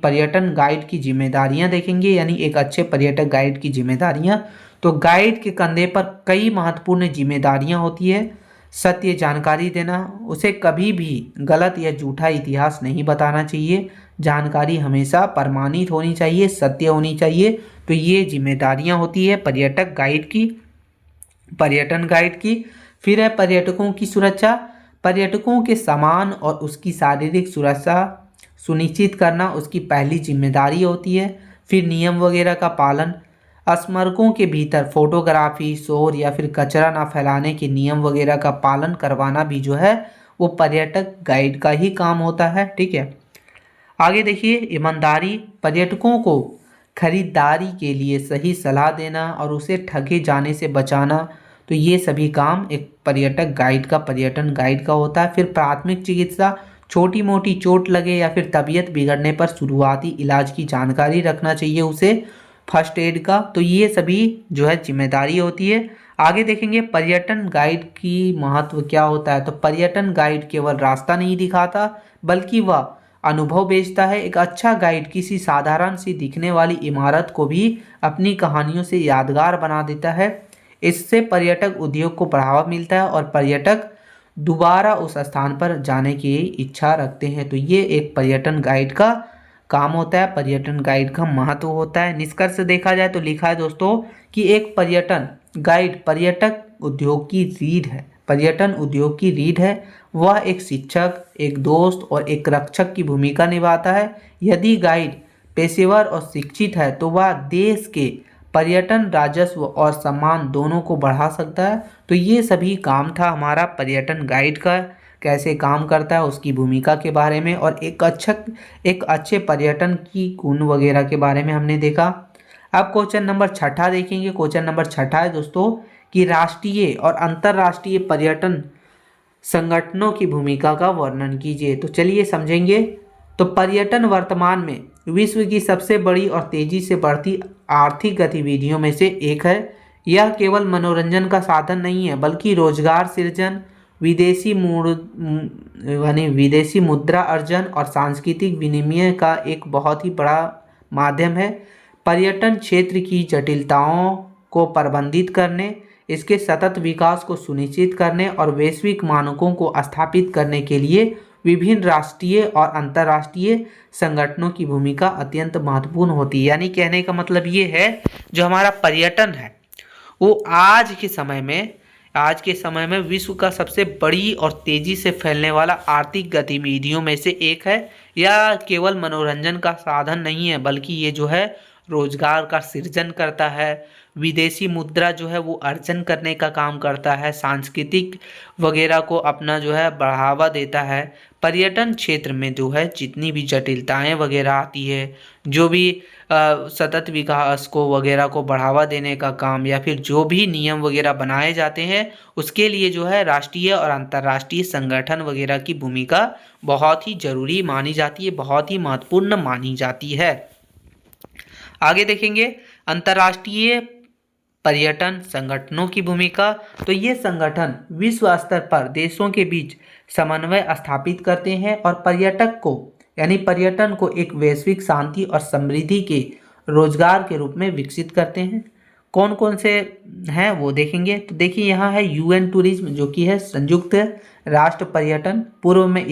पर्यटन गाइड की जिम्मेदारियां देखेंगे। यानी एक अच्छे पर्यटक गाइड की जिम्मेदारियां, तो गाइड के कंधे पर कई महत्वपूर्ण जिम्मेदारियां होती है। सत्य जानकारी देना। उसे कभी भी गलत या झूठा इतिहास नहीं बताना चाहिए। जानकारी हमेशा प्रमाणित होनी चाहिए, सत्य होनी चाहिए। तो ये जिम्मेदारियां होती है पर्यटन गाइड की। फिर है पर्यटकों की सुरक्षा। पर्यटकों के सामान और उसकी शारीरिक सुरक्षा सुनिश्चित करना उसकी पहली जिम्मेदारी होती है। फिर नियम वगैरह का पालन। स्मारकों के भीतर फोटोग्राफी, शोर या फिर कचरा ना फैलाने के नियम वगैरह का पालन करवाना भी जो है वो पर्यटक गाइड का ही काम होता है। ठीक है, आगे देखिए ईमानदारी। पर्यटकों को खरीदारी के लिए सही सलाह देना और उसे ठगे जाने से बचाना। तो ये सभी काम एक पर्यटन गाइड का होता है। फिर प्राथमिक चिकित्सा। छोटी मोटी चोट लगे या फिर तबीयत बिगड़ने पर शुरुआती इलाज की जानकारी रखना चाहिए उसे, फर्स्ट एड का। तो ये सभी जो है जिम्मेदारी होती है। आगे देखेंगे पर्यटन गाइड की महत्व क्या होता है। तो पर्यटन गाइड केवल रास्ता नहीं दिखाता बल्कि वह अनुभव बेचता है। एक अच्छा गाइड किसी साधारण सी दिखने वाली इमारत को भी अपनी कहानियों से यादगार बना देता है। इससे पर्यटक उद्योग को बढ़ावा मिलता है और पर्यटक दोबारा उस स्थान पर जाने की इच्छा रखते हैं। तो ये एक पर्यटन गाइड का काम होता है, पर्यटन गाइड का महत्व होता है। निष्कर्ष देखा जाए तो लिखा है दोस्तों कि एक पर्यटन गाइड पर्यटन उद्योग की रीढ़ है। वह एक शिक्षक, एक दोस्त और एक रक्षक की भूमिका निभाता है। यदि गाइड पेशेवर और शिक्षित है तो वह देश के पर्यटन राजस्व और सम्मान दोनों को बढ़ा सकता है। तो ये सभी काम था हमारा पर्यटन गाइड का, कैसे काम करता है उसकी भूमिका के बारे में और एक अच्छे पर्यटन की गुण वगैरह के बारे में हमने देखा। अब क्वेश्चन नंबर 6 देखेंगे। क्वेश्चन नंबर 6 है दोस्तों कि राष्ट्रीय और अंतर्राष्ट्रीय पर्यटन संगठनों की भूमिका का वर्णन कीजिए। तो चलिए समझेंगे। तो पर्यटन वर्तमान में विश्व की सबसे बड़ी और तेजी से बढ़ती आर्थिक गतिविधियों में से एक है। यह केवल मनोरंजन का साधन नहीं है बल्कि रोजगार सृजन, विदेशी मुद्रा अर्जन और सांस्कृतिक विनिमय का एक बहुत ही बड़ा माध्यम है। पर्यटन क्षेत्र की जटिलताओं को प्रबंधित करने, इसके सतत विकास को सुनिश्चित करने और वैश्विक मानकों को स्थापित करने के लिए विभिन्न राष्ट्रीय और अंतर्राष्ट्रीय संगठनों की भूमिका अत्यंत महत्वपूर्ण होती है। यानी कहने का मतलब ये है, जो हमारा पर्यटन है वो आज के समय में विश्व का सबसे बड़ी और तेजी से फैलने वाला आर्थिक गतिविधियों में से एक है। यह केवल मनोरंजन का साधन नहीं है, बल्कि ये जो है रोजगार का सृजन करता है, विदेशी मुद्रा जो है वो अर्जन करने का काम करता है, सांस्कृतिक वगैरह को अपना जो है बढ़ावा देता है। पर्यटन क्षेत्र में जो है जितनी भी जटिलताएं वगैरह आती है, जो भी सतत विकास को वगैरह को बढ़ावा देने का काम या फिर जो भी नियम वगैरह बनाए जाते हैं, उसके लिए जो है राष्ट्रीय और अंतर्राष्ट्रीय संगठन वगैरह की भूमिका बहुत ही जरूरी मानी जाती है, बहुत ही महत्वपूर्ण मानी जाती है। आगे देखेंगे अंतर्राष्ट्रीय पर्यटन संगठनों की भूमिका। तो ये संगठन विश्व स्तर पर देशों के बीच समन्वय स्थापित करते हैं और पर्यटन को एक वैश्विक शांति और समृद्धि के रोजगार के रूप में विकसित करते हैं। कौन कौन से हैं वो देखेंगे। तो देखिए यहाँ है यूएन टूरिज्म, जो कि है संयुक्त राष्ट्र पर्यटन। पूर्व में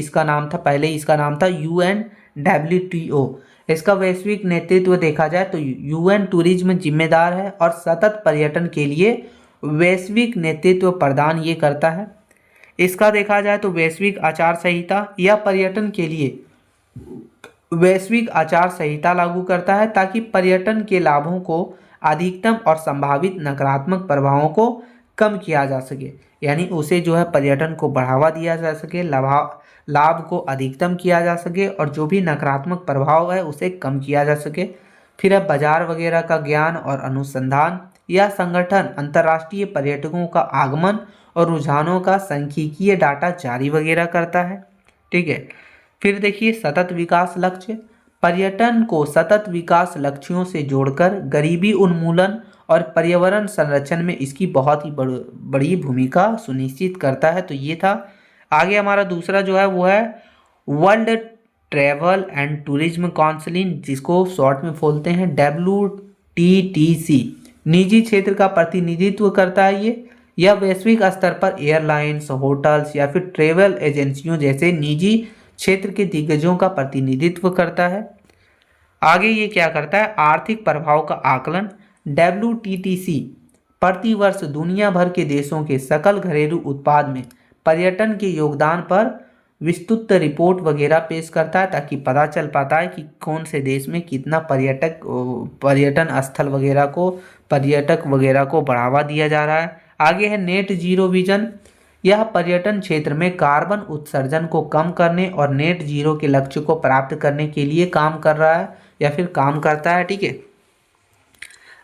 पहले इसका नाम था UNWTO। इसका वैश्विक नेतृत्व देखा जाए तो यूएन टूरिज्म जिम्मेदार है और सतत पर्यटन के लिए वैश्विक नेतृत्व प्रदान ये करता है। इसका देखा जाए तो वैश्विक आचार संहिता या पर्यटन के लिए वैश्विक आचार संहिता लागू करता है, ताकि पर्यटन के लाभों को अधिकतम और संभावित नकारात्मक प्रभावों को कम किया जा सके। यानी उसे जो है पर्यटन को बढ़ावा दिया जा सके, लाभ को अधिकतम किया जा सके और जो भी नकारात्मक प्रभाव है उसे कम किया जा सके। फिर है बाजार वगैरह का ज्ञान और अनुसंधान। यह संगठन अंतर्राष्ट्रीय पर्यटकों का आगमन और रुझानों का सांख्यिकीय डाटा जारी वगैरह करता है। ठीक है। फिर देखिए सतत विकास लक्ष्य। पर्यटन को सतत विकास लक्ष्यों से जोड़कर गरीबी उन्मूलन और पर्यावरण संरक्षण में इसकी बहुत ही बड़ी भूमिका सुनिश्चित करता है। तो ये था। आगे हमारा दूसरा जो है वो है world travel and tourism council, जिसको शॉर्ट में बोलते हैं WTTC। निजी क्षेत्र का प्रतिनिधित्व करता है यह वैश्विक स्तर पर एयरलाइंस, होटल्स या फिर ट्रैवल एजेंसियों जैसे निजी क्षेत्र के दिग्गजों का प्रतिनिधित्व करता है। आगे ये क्या करता है, आर्थिक प्रभाव का आकलन। WTTC प्रतिवर्ष दुनिया भर के देशों के सकल घरेलू उत्पाद में पर्यटन के योगदान पर विस्तृत रिपोर्ट वगैरह पेश करता है, ताकि पता चल पाता है कि कौन से देश में कितना पर्यटन स्थल वगैरह को पर्यटक वगैरह को बढ़ावा दिया जा रहा है। आगे है नेट जीरो विजन। यह पर्यटन क्षेत्र में कार्बन उत्सर्जन को कम करने और नेट जीरो के लक्ष्य को प्राप्त करने के लिए काम कर रहा है या फिर काम करता है। ठीक है।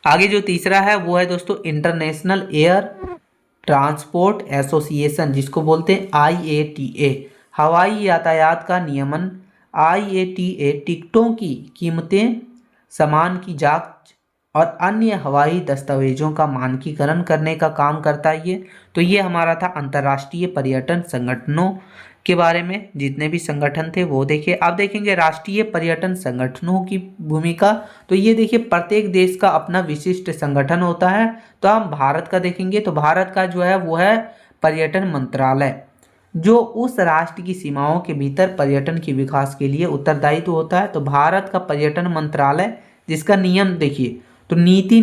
आगे जो तीसरा है वो है दोस्तों इंटरनेशनल एयर ट्रांसपोर्ट एसोसिएशन, जिसको बोलते हैं IATA। हवाई यातायात का नियमन। IATA टिकटों की कीमतें, सामान की जांच और अन्य हवाई दस्तावेजों का मानकीकरण करने का काम करता है ये। तो ये हमारा था अंतर्राष्ट्रीय पर्यटन संगठनों के बारे में, जितने भी संगठन थे वो देखिए। अब देखेंगे राष्ट्रीय पर्यटन संगठनों की भूमिका। तो ये देखिए प्रत्येक देश का अपना विशिष्ट संगठन होता है। तो हम भारत का देखेंगे तो भारत का जो है वो है पर्यटन मंत्रालय, जो उस राष्ट्र की सीमाओं के भीतर पर्यटन के विकास के लिए उत्तरदायित्व होता है। तो भारत का पर्यटन मंत्रालय, जिसका नियम देखिए तो नीति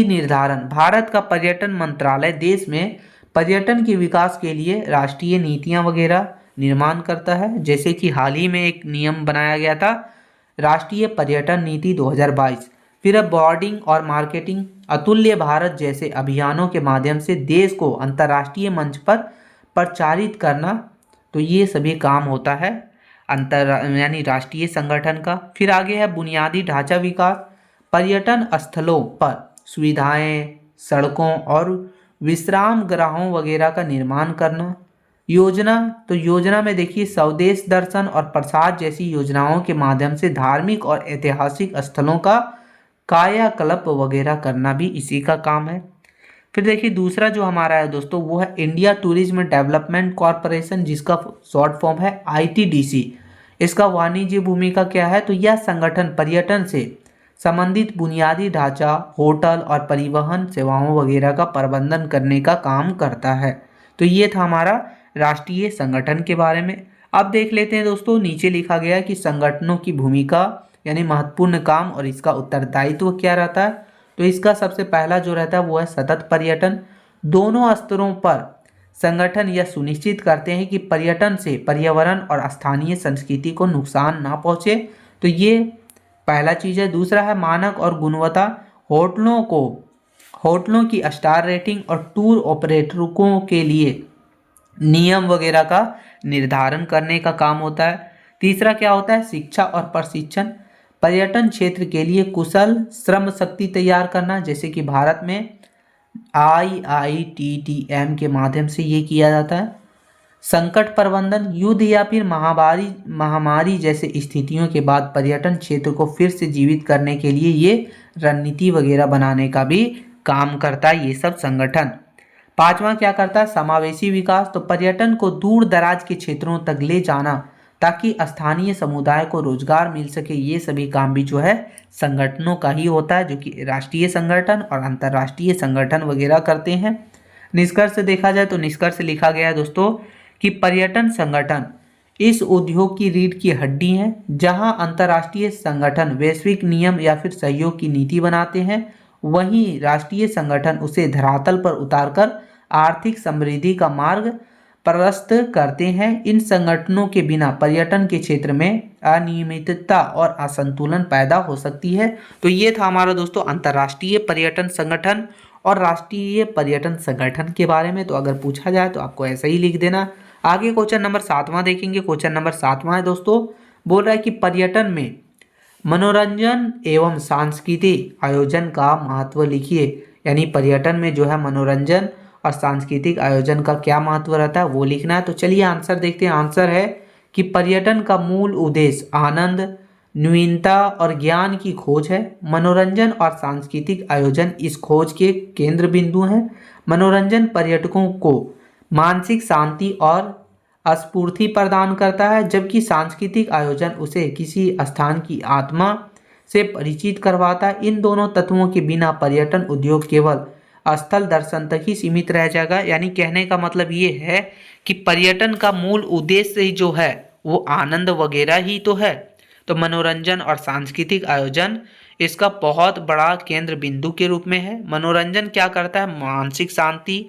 निर्धारण। भारत का पर्यटन मंत्रालय देश में पर्यटन के विकास के लिए राष्ट्रीय नीतियां वगैरह निर्माण करता है। जैसे कि हाल ही में एक नियम बनाया गया था, राष्ट्रीय पर्यटन नीति 2022। फिर अब ब्रांडिंग और मार्केटिंग, अतुल्य भारत जैसे अभियानों के माध्यम से देश को अंतर्राष्ट्रीय मंच पर प्रचारित करना। तो ये सभी काम होता है यानी राष्ट्रीय संगठन का। फिर आगे है बुनियादी ढांचा विकास। पर्यटन स्थलों पर सुविधाएं, सड़कों और विश्राम गृहों वगैरह का निर्माण करना। योजना, तो योजना में देखिए स्वदेश दर्शन और प्रसाद जैसी योजनाओं के माध्यम से धार्मिक और ऐतिहासिक स्थलों का कायाकल्प वगैरह करना भी इसी का काम है। फिर देखिए दूसरा जो हमारा है दोस्तों वो है इंडिया टूरिज्म डेवलपमेंट कॉरपोरेशन, जिसका शॉर्ट फॉर्म है ITDC। इसका वाणिज्य भूमिका क्या है, तो यह संगठन पर्यटन से संबंधित बुनियादी ढांचा, होटल और परिवहन सेवाओं वगैरह का प्रबंधन करने का काम करता है। तो ये था हमारा राष्ट्रीय संगठन के बारे में। अब देख लेते हैं दोस्तों, नीचे लिखा गया है कि संगठनों की भूमिका यानी महत्वपूर्ण काम और इसका उत्तरदायित्व क्या रहता है। तो इसका सबसे पहला जो रहता है वो है सतत पर्यटन। दोनों स्तरों पर संगठन यह सुनिश्चित करते हैं कि पर्यटन से पर्यावरण और स्थानीय संस्कृति को नुकसान ना पहुंचे। तो ये पहला चीज़ है। दूसरा है मानक और गुणवत्ता। होटलों की स्टार रेटिंग और टूर ऑपरेटरों के लिए नियम वगैरह का निर्धारण करने का काम होता है। तीसरा क्या होता है, शिक्षा और प्रशिक्षण। पर्यटन क्षेत्र के लिए कुशल श्रम शक्ति तैयार करना, जैसे कि भारत में IITTM के माध्यम से ये किया जाता है। संकट प्रबंधन, युद्ध या फिर महामारी जैसे स्थितियों के बाद पर्यटन क्षेत्र को फिर से जीवित करने के लिए ये रणनीति वगैरह बनाने का भी काम करता है ये सब संगठन। पांचवा क्या करता है, समावेशी विकास। तो पर्यटन को दूर दराज के क्षेत्रों तक ले जाना ताकि स्थानीय समुदाय को रोजगार मिल सके, ये सभी काम भी जो है संगठनों का ही होता है, जो कि राष्ट्रीय संगठन और अंतर्राष्ट्रीय संगठन वगैरह करते हैं। निष्कर्ष देखा जाए तो निष्कर्ष लिखा गया है दोस्तों कि पर्यटन संगठन इस उद्योग की रीढ़ की हड्डी हैं, जहां अंतर्राष्ट्रीय संगठन वैश्विक नियम या फिर सहयोग की नीति बनाते हैं, वहीं राष्ट्रीय संगठन उसे धरातल पर उतारकर आर्थिक समृद्धि का मार्ग प्रशस्त करते हैं। इन संगठनों के बिना पर्यटन के क्षेत्र में अनियमितता और असंतुलन पैदा हो सकती है। तो ये था हमारा दोस्तों अंतर्राष्ट्रीय पर्यटन संगठन और राष्ट्रीय पर्यटन संगठन के बारे में। तो अगर पूछा जाए तो आपको ऐसा ही लिख देना। आगे क्वेश्चन नंबर 7वां देखेंगे। क्वेश्चन नंबर 7वां है दोस्तों, बोल रहा है कि पर्यटन में मनोरंजन एवं सांस्कृतिक आयोजन का महत्व लिखिए। यानी पर्यटन में जो है मनोरंजन और सांस्कृतिक आयोजन का क्या महत्व रहता है वो लिखना है। तो चलिए आंसर देखते हैं। आंसर है कि पर्यटन का मूल उद्देश्य आनंद, नवीनता और ज्ञान की खोज है। मनोरंजन और सांस्कृतिक आयोजन इस खोज के केंद्र बिंदु हैं। मनोरंजन पर्यटकों को मानसिक शांति और स्फूर्ति प्रदान करता है, जबकि सांस्कृतिक आयोजन उसे किसी स्थान की आत्मा से परिचित करवाता है। इन दोनों तत्वों के बिना पर्यटन उद्योग केवल स्थल दर्शन तक ही सीमित रह जाएगा। यानी कहने का मतलब ये है कि पर्यटन का मूल उद्देश्य ही जो है वो आनंद वगैरह ही तो है। तो मनोरंजन और सांस्कृतिक आयोजन इसका बहुत बड़ा केंद्र बिंदु के रूप में है। मनोरंजन क्या करता है, मानसिक शांति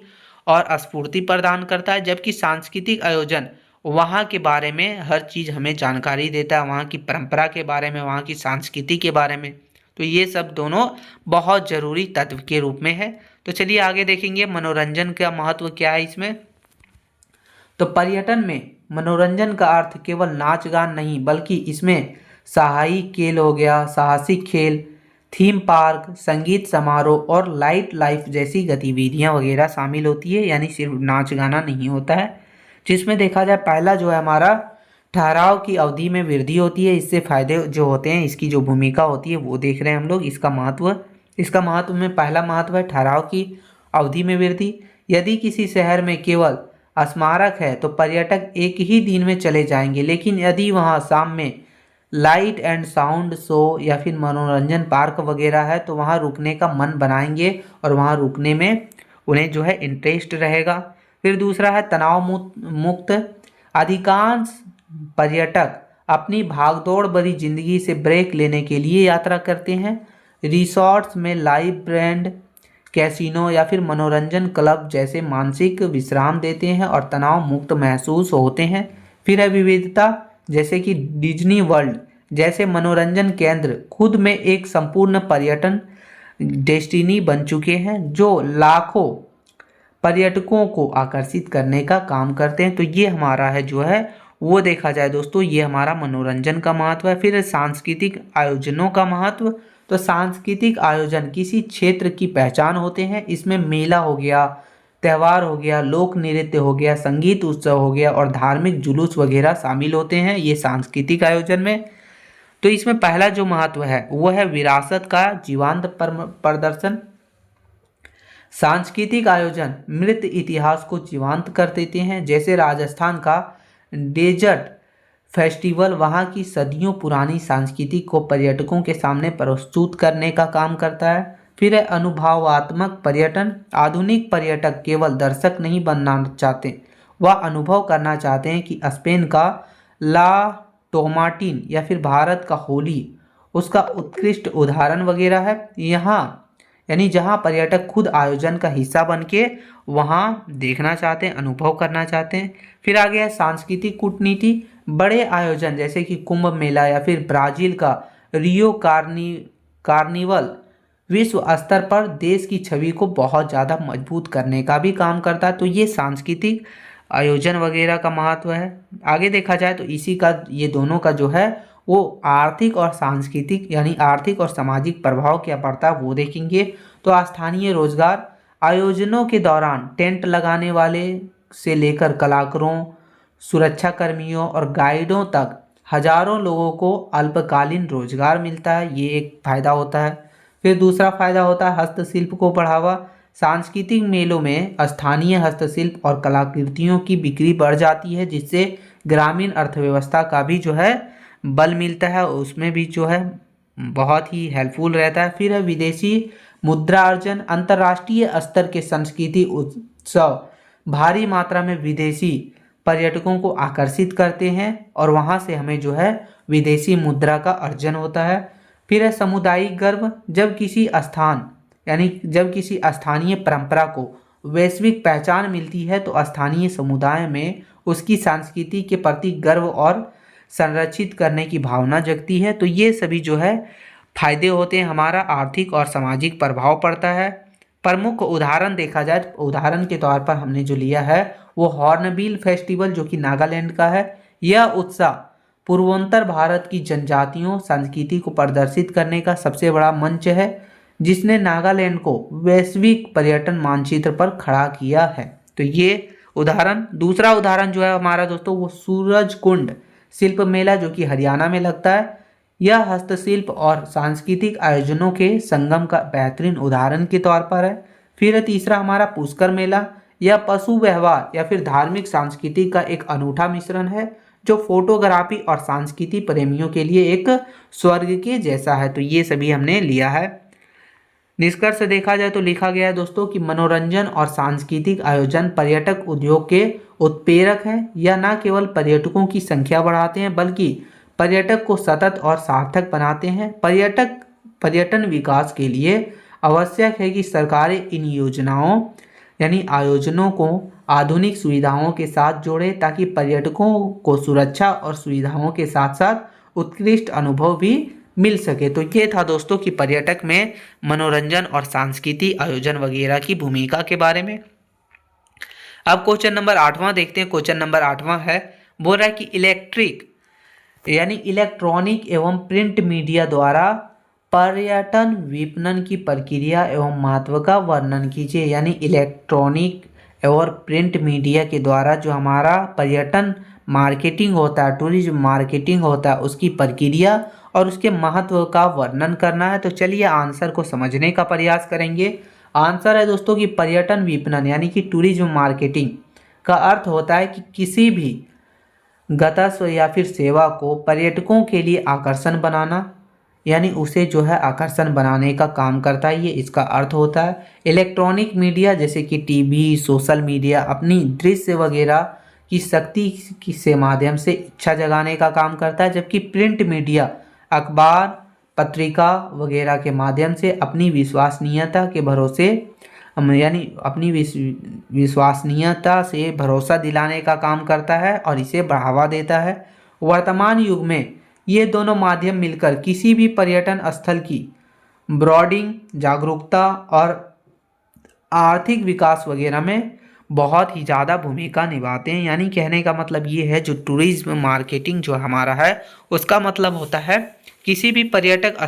और स्फूर्ति प्रदान करता है, जबकि सांस्कृतिक आयोजन वहाँ के बारे में हर चीज़ हमें जानकारी देता है, वहाँ की परंपरा के बारे में, वहाँ की संस्कृति के बारे में। तो ये सब दोनों बहुत ज़रूरी तत्व के रूप में है। तो चलिए आगे देखेंगे मनोरंजन का महत्व क्या है इसमें। तो पर्यटन में मनोरंजन का अर्थ केवल नाच गान नहीं, बल्कि इसमें साहसिक खेल हो गया, साहसिक खेल, थीम पार्क, संगीत समारोह और लाइट लाइफ जैसी गतिविधियां वगैरह शामिल होती है। यानी सिर्फ नाच गाना नहीं होता है। जिसमें देखा जाए पहला जो है हमारा ठहराव की अवधि में वृद्धि होती है। इससे फायदे जो होते हैं, इसकी जो भूमिका होती है वो देख रहे हैं हम लोग। इसका महत्व में पहला महत्व है ठहराव की अवधि में वृद्धि। यदि किसी शहर में केवल स्मारक है तो पर्यटक एक ही दिन में चले जाएंगे, लेकिन यदि वहाँ शाम में लाइट एंड साउंड शो या फिर मनोरंजन पार्क वगैरह है तो वहाँ रुकने का मन बनाएंगे और वहाँ रुकने में उन्हें जो है इंटरेस्ट रहेगा। फिर दूसरा है तनाव मुक्त। अधिकांश पर्यटक अपनी भागदौड़ भरी जिंदगी से ब्रेक लेने के लिए यात्रा करते हैं। रिसॉर्ट्स में लाइव बैंड, कैसीनो या फिर मनोरंजन क्लब जैसे मानसिक विश्राम देते हैं और तनाव मुक्त महसूस होते हैं। फिर है विविधता, जैसे कि डिज्नी वर्ल्ड जैसे मनोरंजन केंद्र खुद में एक संपूर्ण पर्यटन डेस्टिनी बन चुके हैं, जो लाखों पर्यटकों को आकर्षित करने का काम करते हैं। तो ये हमारा है जो है वो देखा जाए दोस्तों, ये हमारा मनोरंजन का महत्व है। फिर सांस्कृतिक आयोजनों का महत्व। तो सांस्कृतिक आयोजन किसी क्षेत्र की पहचान होते हैं। इसमें मेला हो गया, त्यौहार हो गया, लोक नृत्य हो गया, संगीत उत्सव हो गया और धार्मिक जुलूस वगैरह शामिल होते हैं ये सांस्कृतिक आयोजन में। तो इसमें पहला जो महत्व है वो है विरासत का जीवंत प्रदर्शन। सांस्कृतिक आयोजन मृत इतिहास को जीवंत कर देते हैं। जैसे राजस्थान का डेजर्ट फेस्टिवल वहाँ की सदियों पुरानी संस्कृति को पर्यटकों के सामने प्रस्तुत करने का काम करता है। फिर है अनुभवात्मक पर्यटन। आधुनिक पर्यटक केवल दर्शक नहीं बनना चाहते, वह अनुभव करना चाहते हैं कि स्पेन का ला टोमाटिन या फिर भारत का होली उसका उत्कृष्ट उदाहरण वगैरह है। यहाँ यानी जहाँ पर्यटक खुद आयोजन का हिस्सा बन के वहाँ देखना चाहते हैं, अनुभव करना चाहते हैं। फिर आगे है सांस्कृतिक कूटनीति। बड़े आयोजन जैसे कि कुंभ मेला या फिर ब्राज़ील का रियो कार्निवल विश्व स्तर पर देश की छवि को बहुत ज़्यादा मजबूत करने का भी काम करता है। तो ये सांस्कृतिक आयोजन वगैरह का महत्व है। आगे देखा जाए तो इसी का ये दोनों का जो है वो आर्थिक और सांस्कृतिक यानी आर्थिक और सामाजिक प्रभाव क्या पड़ता है वो देखेंगे। तो स्थानीय रोजगार। आयोजनों के दौरान टेंट लगाने वाले से लेकर कलाकारों, सुरक्षा कर्मियों और गाइडों तक हजारों लोगों को अल्पकालीन रोजगार मिलता है, ये एक फायदा होता है। फिर दूसरा फायदा होता है हस्तशिल्प को बढ़ावा। सांस्कृतिक मेलों में स्थानीय हस्तशिल्प और कलाकृतियों की बिक्री बढ़ जाती है, जिससे ग्रामीण अर्थव्यवस्था का भी जो है बल मिलता है, उसमें भी जो है बहुत ही हेल्पफुल रहता है। फिर है विदेशी मुद्रा अर्जन। अंतर्राष्ट्रीय स्तर के संस्कृति उत्सव भारी मात्रा में विदेशी पर्यटकों को आकर्षित करते हैं और वहाँ से हमें जो है विदेशी मुद्रा का अर्जन होता है। फिर है सामुदायिक गर्व। जब किसी स्थानीय परंपरा को वैश्विक पहचान मिलती है तो स्थानीय समुदाय में उसकी संस्कृति के प्रति गर्व और संरक्षित करने की भावना जगती है। तो ये सभी जो है फायदे होते हैं, हमारा आर्थिक और सामाजिक प्रभाव पड़ता है। प्रमुख उदाहरण देखा जाए तो उदाहरण के तौर पर हमने जो लिया है वो हॉर्नबिल फेस्टिवल जो कि नागालैंड का है। यह उत्सव पूर्वोत्तर भारत की जनजातियों संस्कृति को प्रदर्शित करने का सबसे बड़ा मंच है, जिसने नागालैंड को वैश्विक पर्यटन मानचित्र पर खड़ा किया है। तो ये उदाहरण। दूसरा उदाहरण जो है हमारा दोस्तों वो सूरजकुंड शिल्प मेला जो कि हरियाणा में लगता है। यह हस्तशिल्प और सांस्कृतिक आयोजनों के संगम का बेहतरीन उदाहरण के तौर पर है। फिर तीसरा हमारा पुष्कर मेला। यह पशु व्यवहार या फिर धार्मिक संस्कृति का एक अनूठा मिश्रण है, जो फोटोग्राफी और संस्कृति प्रेमियों के लिए एक स्वर्ग के जैसा है। तो ये सभी हमने लिया है। निष्कर्ष देखा जाए तो लिखा गया है दोस्तों कि मनोरंजन और सांस्कृतिक आयोजन पर्यटक उद्योग के उत्प्रेरक हैं। यह न केवल पर्यटकों की संख्या बढ़ाते हैं बल्कि पर्यटक को सतत और सार्थक बनाते हैं। पर्यटन विकास के लिए आवश्यक है कि सरकारें इन योजनाओं यानी आयोजनों को आधुनिक सुविधाओं के साथ जोड़े, ताकि पर्यटकों को सुरक्षा और सुविधाओं के साथ साथ उत्कृष्ट अनुभव भी मिल सके। तो ये था दोस्तों कि पर्यटक में मनोरंजन और सांस्कृतिक आयोजन वगैरह की भूमिका के बारे में। अब क्वेश्चन नंबर 8वां देखते हैं। क्वेश्चन नंबर 8वां है, बोल रहा है कि इलेक्ट्रॉनिक एवं प्रिंट मीडिया द्वारा पर्यटन विपणन की प्रक्रिया एवं महत्व का वर्णन कीजिए। यानी इलेक्ट्रॉनिक और प्रिंट मीडिया के द्वारा जो हमारा पर्यटन मार्केटिंग होता है, टूरिज्म मार्केटिंग होता है, उसकी प्रक्रिया और उसके महत्व का वर्णन करना है। तो चलिए आंसर को समझने का प्रयास करेंगे। आंसर है दोस्तों कि पर्यटन विपणन यानी कि टूरिज्म मार्केटिंग का अर्थ होता है कि किसी भी गंतव्य या फिर सेवा को पर्यटकों के लिए आकर्षण बनाना, यानी उसे जो है आकर्षण बनाने का काम करता है, ये इसका अर्थ होता है। इलेक्ट्रॉनिक मीडिया जैसे कि टीवी, सोशल मीडिया अपनी दृश्य वगैरह की शक्ति से माध्यम से इच्छा जगाने का काम करता है, जबकि प्रिंट मीडिया अखबार, पत्रिका वगैरह के माध्यम से अपनी विश्वसनीयता के भरोसे यानी अपनी विश्वसनीयता से भरोसा दिलाने का काम करता है और इसे बढ़ावा देता है। वर्तमान युग में ये दोनों माध्यम मिलकर किसी भी पर्यटन स्थल की ब्रांडिंग, जागरूकता और आर्थिक विकास वगैरह में बहुत ही ज़्यादा भूमिका निभाते हैं। यानी कहने का मतलब ये है जो टूरिज्म मार्केटिंग जो हमारा है उसका मतलब होता है किसी भी पर्यटक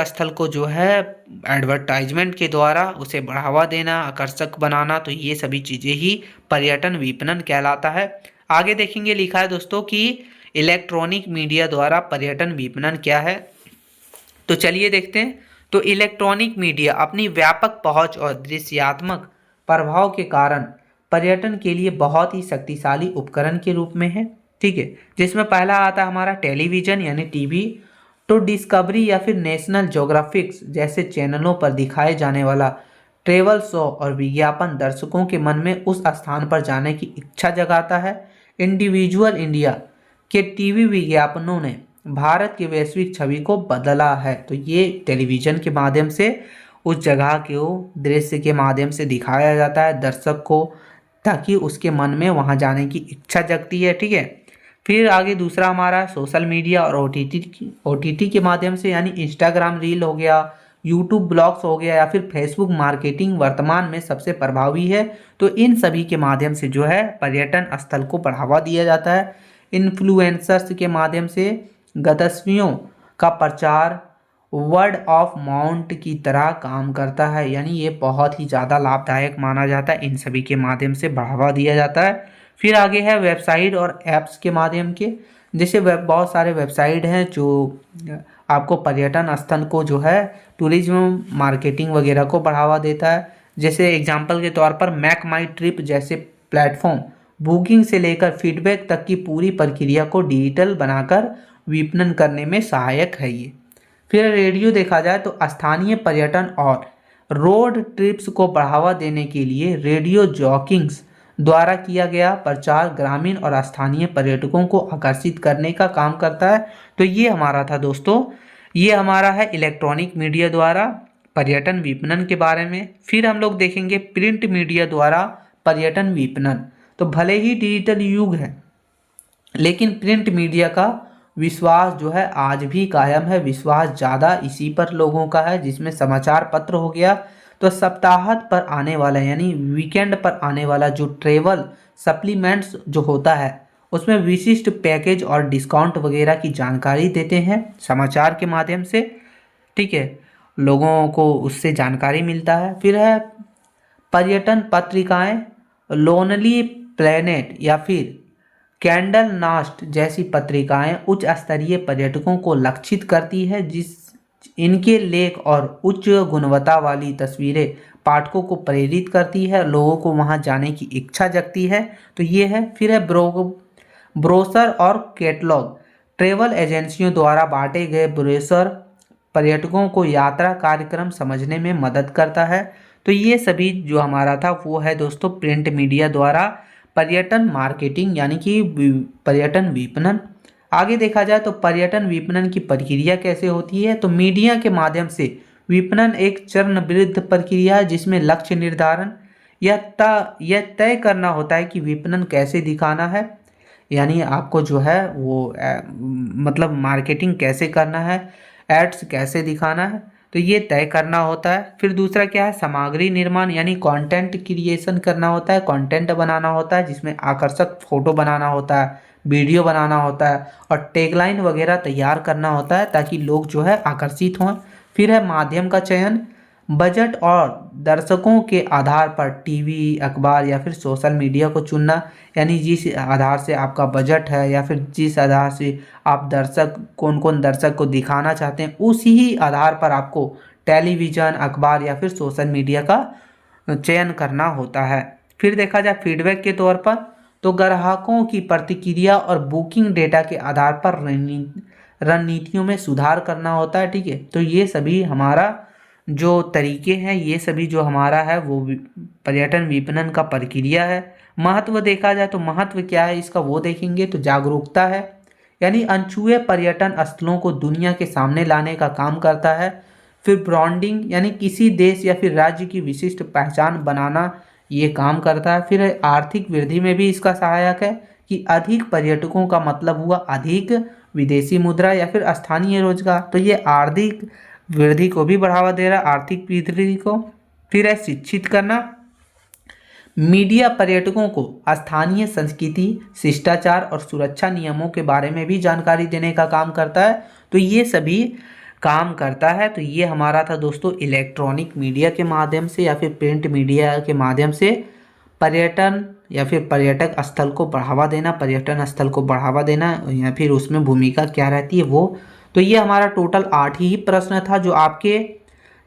स्थल को जो है एडवर्टाइजमेंट के द्वारा उसे बढ़ावा देना, आकर्षक बनाना। तो ये सभी चीज़ें ही पर्यटन विपणन कहलाता है। आगे देखेंगे, लिखा है दोस्तों कि इलेक्ट्रॉनिक मीडिया द्वारा पर्यटन विपणन क्या है। तो चलिए देखते हैं। तो इलेक्ट्रॉनिक मीडिया अपनी व्यापक पहुंच और दृश्यात्मक प्रभाव के कारण पर्यटन के लिए बहुत ही शक्तिशाली उपकरण के रूप में है। ठीक है, जिसमें पहला आता है हमारा टेलीविज़न यानी टीवी। तो डिस्कवरी या फिर नेशनल ज्योग्राफिक्स जैसे चैनलों पर दिखाए जाने वाला ट्रेवल शो और विज्ञापन दर्शकों के मन में उस स्थान पर जाने की इच्छा जगाता है। इंडिविजुअल इंडिया के टीवी विज्ञापनों ने भारत की वैश्विक छवि को बदला है। तो ये टेलीविज़न के माध्यम से उस जगह के दृश्य के माध्यम से दिखाया जाता है दर्शक को, ताकि उसके मन में वहाँ जाने की इच्छा जगती है। ठीक है, फिर आगे दूसरा हमारा सोशल मीडिया और ओटीटी के माध्यम से, यानी इंस्टाग्राम रील हो गया, यूट्यूब ब्लॉग्स हो गया या फिर फेसबुक मार्केटिंग वर्तमान में सबसे प्रभावी है। तो इन सभी के माध्यम से जो है पर्यटन स्थल को बढ़ावा दिया जाता है। इन्फ्लुएंसर्स के माध्यम से गतिविधियों का प्रचार वर्ड ऑफ माउंट की तरह काम करता है, यानी ये बहुत ही ज़्यादा लाभदायक माना जाता है। इन सभी के माध्यम से बढ़ावा दिया जाता है। फिर आगे है वेबसाइट और ऐप्स के माध्यम के, जैसे बहुत सारे वेबसाइट हैं जो आपको पर्यटन स्थल को जो है टूरिज्म मार्केटिंग वगैरह को बढ़ावा देता है। जैसे एग्जांपल के तौर पर मैक माई ट्रिप जैसे प्लेटफॉर्म बुकिंग से लेकर फीडबैक तक की पूरी प्रक्रिया को डिजिटल बनाकर विपणन करने में सहायक है ये। फिर रेडियो देखा जाए तो स्थानीय पर्यटन और रोड ट्रिप्स को बढ़ावा देने के लिए रेडियो जॉकिंग्स द्वारा किया गया प्रचार ग्रामीण और स्थानीय पर्यटकों को आकर्षित करने का काम करता है। तो ये हमारा था दोस्तों, ये हमारा है इलेक्ट्रॉनिक मीडिया द्वारा पर्यटन विपणन के बारे में। फिर हम लोग देखेंगे प्रिंट मीडिया द्वारा पर्यटन विपणन। तो भले ही डिजिटल युग है, लेकिन प्रिंट मीडिया का विश्वास जो है आज भी कायम है। विश्वास ज़्यादा इसी पर लोगों का है, जिसमें समाचार पत्र हो गया, तो सप्ताहांत पर आने वाला यानी वीकेंड पर आने वाला जो ट्रेवल सप्लीमेंट्स जो होता है उसमें विशिष्ट पैकेज और डिस्काउंट वगैरह की जानकारी देते हैं समाचार के माध्यम से। ठीक है, लोगों को उससे जानकारी मिलता है। फिर है पर्यटन पत्रिकाएं, लोनली प्लेनेट या फिर कैंडल नास्ट जैसी पत्रिकाएं उच्च स्तरीय पर्यटकों को लक्षित करती है, जिस इनके लेख और उच्च गुणवत्ता वाली तस्वीरें पाठकों को प्रेरित करती है, लोगों को वहां जाने की इच्छा जगती है। तो ये है। फिर है ब्रोशर और कैटलॉग, ट्रेवल एजेंसियों द्वारा बांटे गए ब्रोशर पर्यटकों को यात्रा कार्यक्रम समझने में मदद करता है। तो ये सभी जो हमारा था वो है दोस्तों प्रिंट मीडिया द्वारा पर्यटन मार्केटिंग यानी कि पर्यटन विपणन। आगे देखा जाए तो पर्यटन विपणन की प्रक्रिया कैसे होती है। तो मीडिया के माध्यम से विपणन एक चरणबद्ध प्रक्रिया है, जिसमें लक्ष्य निर्धारण यह तय करना होता है कि विपणन कैसे दिखाना है, यानी आपको जो है वो मतलब मार्केटिंग कैसे करना है, एड्स कैसे दिखाना है, तो ये तय करना होता है। फिर दूसरा क्या है, सामग्री निर्माण यानी कंटेंट क्रिएशन करना होता है, कंटेंट बनाना होता है, जिसमें आकर्षक फोटो बनाना होता है, वीडियो बनाना होता है और टैगलाइन वगैरह तैयार करना होता है, ताकि लोग जो है आकर्षित हों। फिर है माध्यम का चयन, बजट और दर्शकों के आधार पर टीवी, अखबार या फिर सोशल मीडिया को चुनना, यानी जिस आधार से आपका बजट है या फिर जिस आधार से आप कौन कौन दर्शक को दिखाना चाहते हैं, उसी ही आधार पर आपको टेलीविज़न, अखबार या फिर सोशल मीडिया का चयन करना होता है। फिर देखा जाए फीडबैक के तौर पर, तो ग्राहकों की प्रतिक्रिया और बुकिंग डेटा के आधार पर रणनीतियों में सुधार करना होता है। ठीक है, तो ये सभी हमारा जो तरीके हैं, ये सभी जो हमारा है वो पर्यटन विपणन का प्रक्रिया है। महत्व देखा जाए तो महत्व क्या है इसका वो देखेंगे, तो जागरूकता है, यानी अनछुए पर्यटन स्थलों को दुनिया के सामने लाने का काम करता है। फिर ब्रांडिंग यानी किसी देश या फिर राज्य की विशिष्ट पहचान बनाना ये काम करता है। फिर आर्थिक वृद्धि में भी इसका सहायक है कि अधिक पर्यटकों का मतलब हुआ अधिक विदेशी मुद्रा या फिर स्थानीय रोजगार, तो ये आर्थिक वृद्धि को भी बढ़ावा दे रहा है, आर्थिक वृद्धि को। फिर है शिक्षित करना, मीडिया पर्यटकों को स्थानीय संस्कृति, शिष्टाचार और सुरक्षा नियमों के बारे में भी जानकारी देने का काम करता है। तो ये सभी काम करता है। तो ये हमारा था दोस्तों इलेक्ट्रॉनिक मीडिया के माध्यम से या फिर प्रिंट मीडिया के माध्यम से पर्यटन या फिर पर्यटक स्थल को बढ़ावा देना, पर्यटन स्थल को बढ़ावा देना या फिर उसमें भूमिका क्या रहती है वो। तो ये हमारा टोटल 8 ही प्रश्न था जो आपके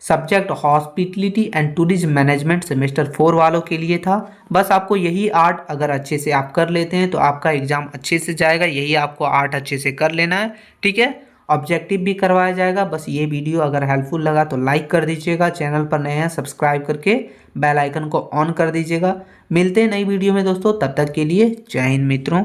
subject hospitality and tourism management semester 4 वालों के लिए था। बस आपको यही 8 अगर अच्छे से आप कर लेते हैं तो आपका एग्जाम अच्छे से जाएगा। यही आपको 8 अच्छे से कर लेना है, ठीक है। ऑब्जेक्टिव भी करवाया जाएगा। बस ये वीडियो अगर हेल्पफुल लगा तो लाइक कर दीजिएगा, चैनल पर नए हैं सब्सक्राइब करके बेल आइकन को ऑन कर दीजिएगा। मिलते हैं नई वीडियो में दोस्तों, तब तक के लिए जय हिंद मित्रों।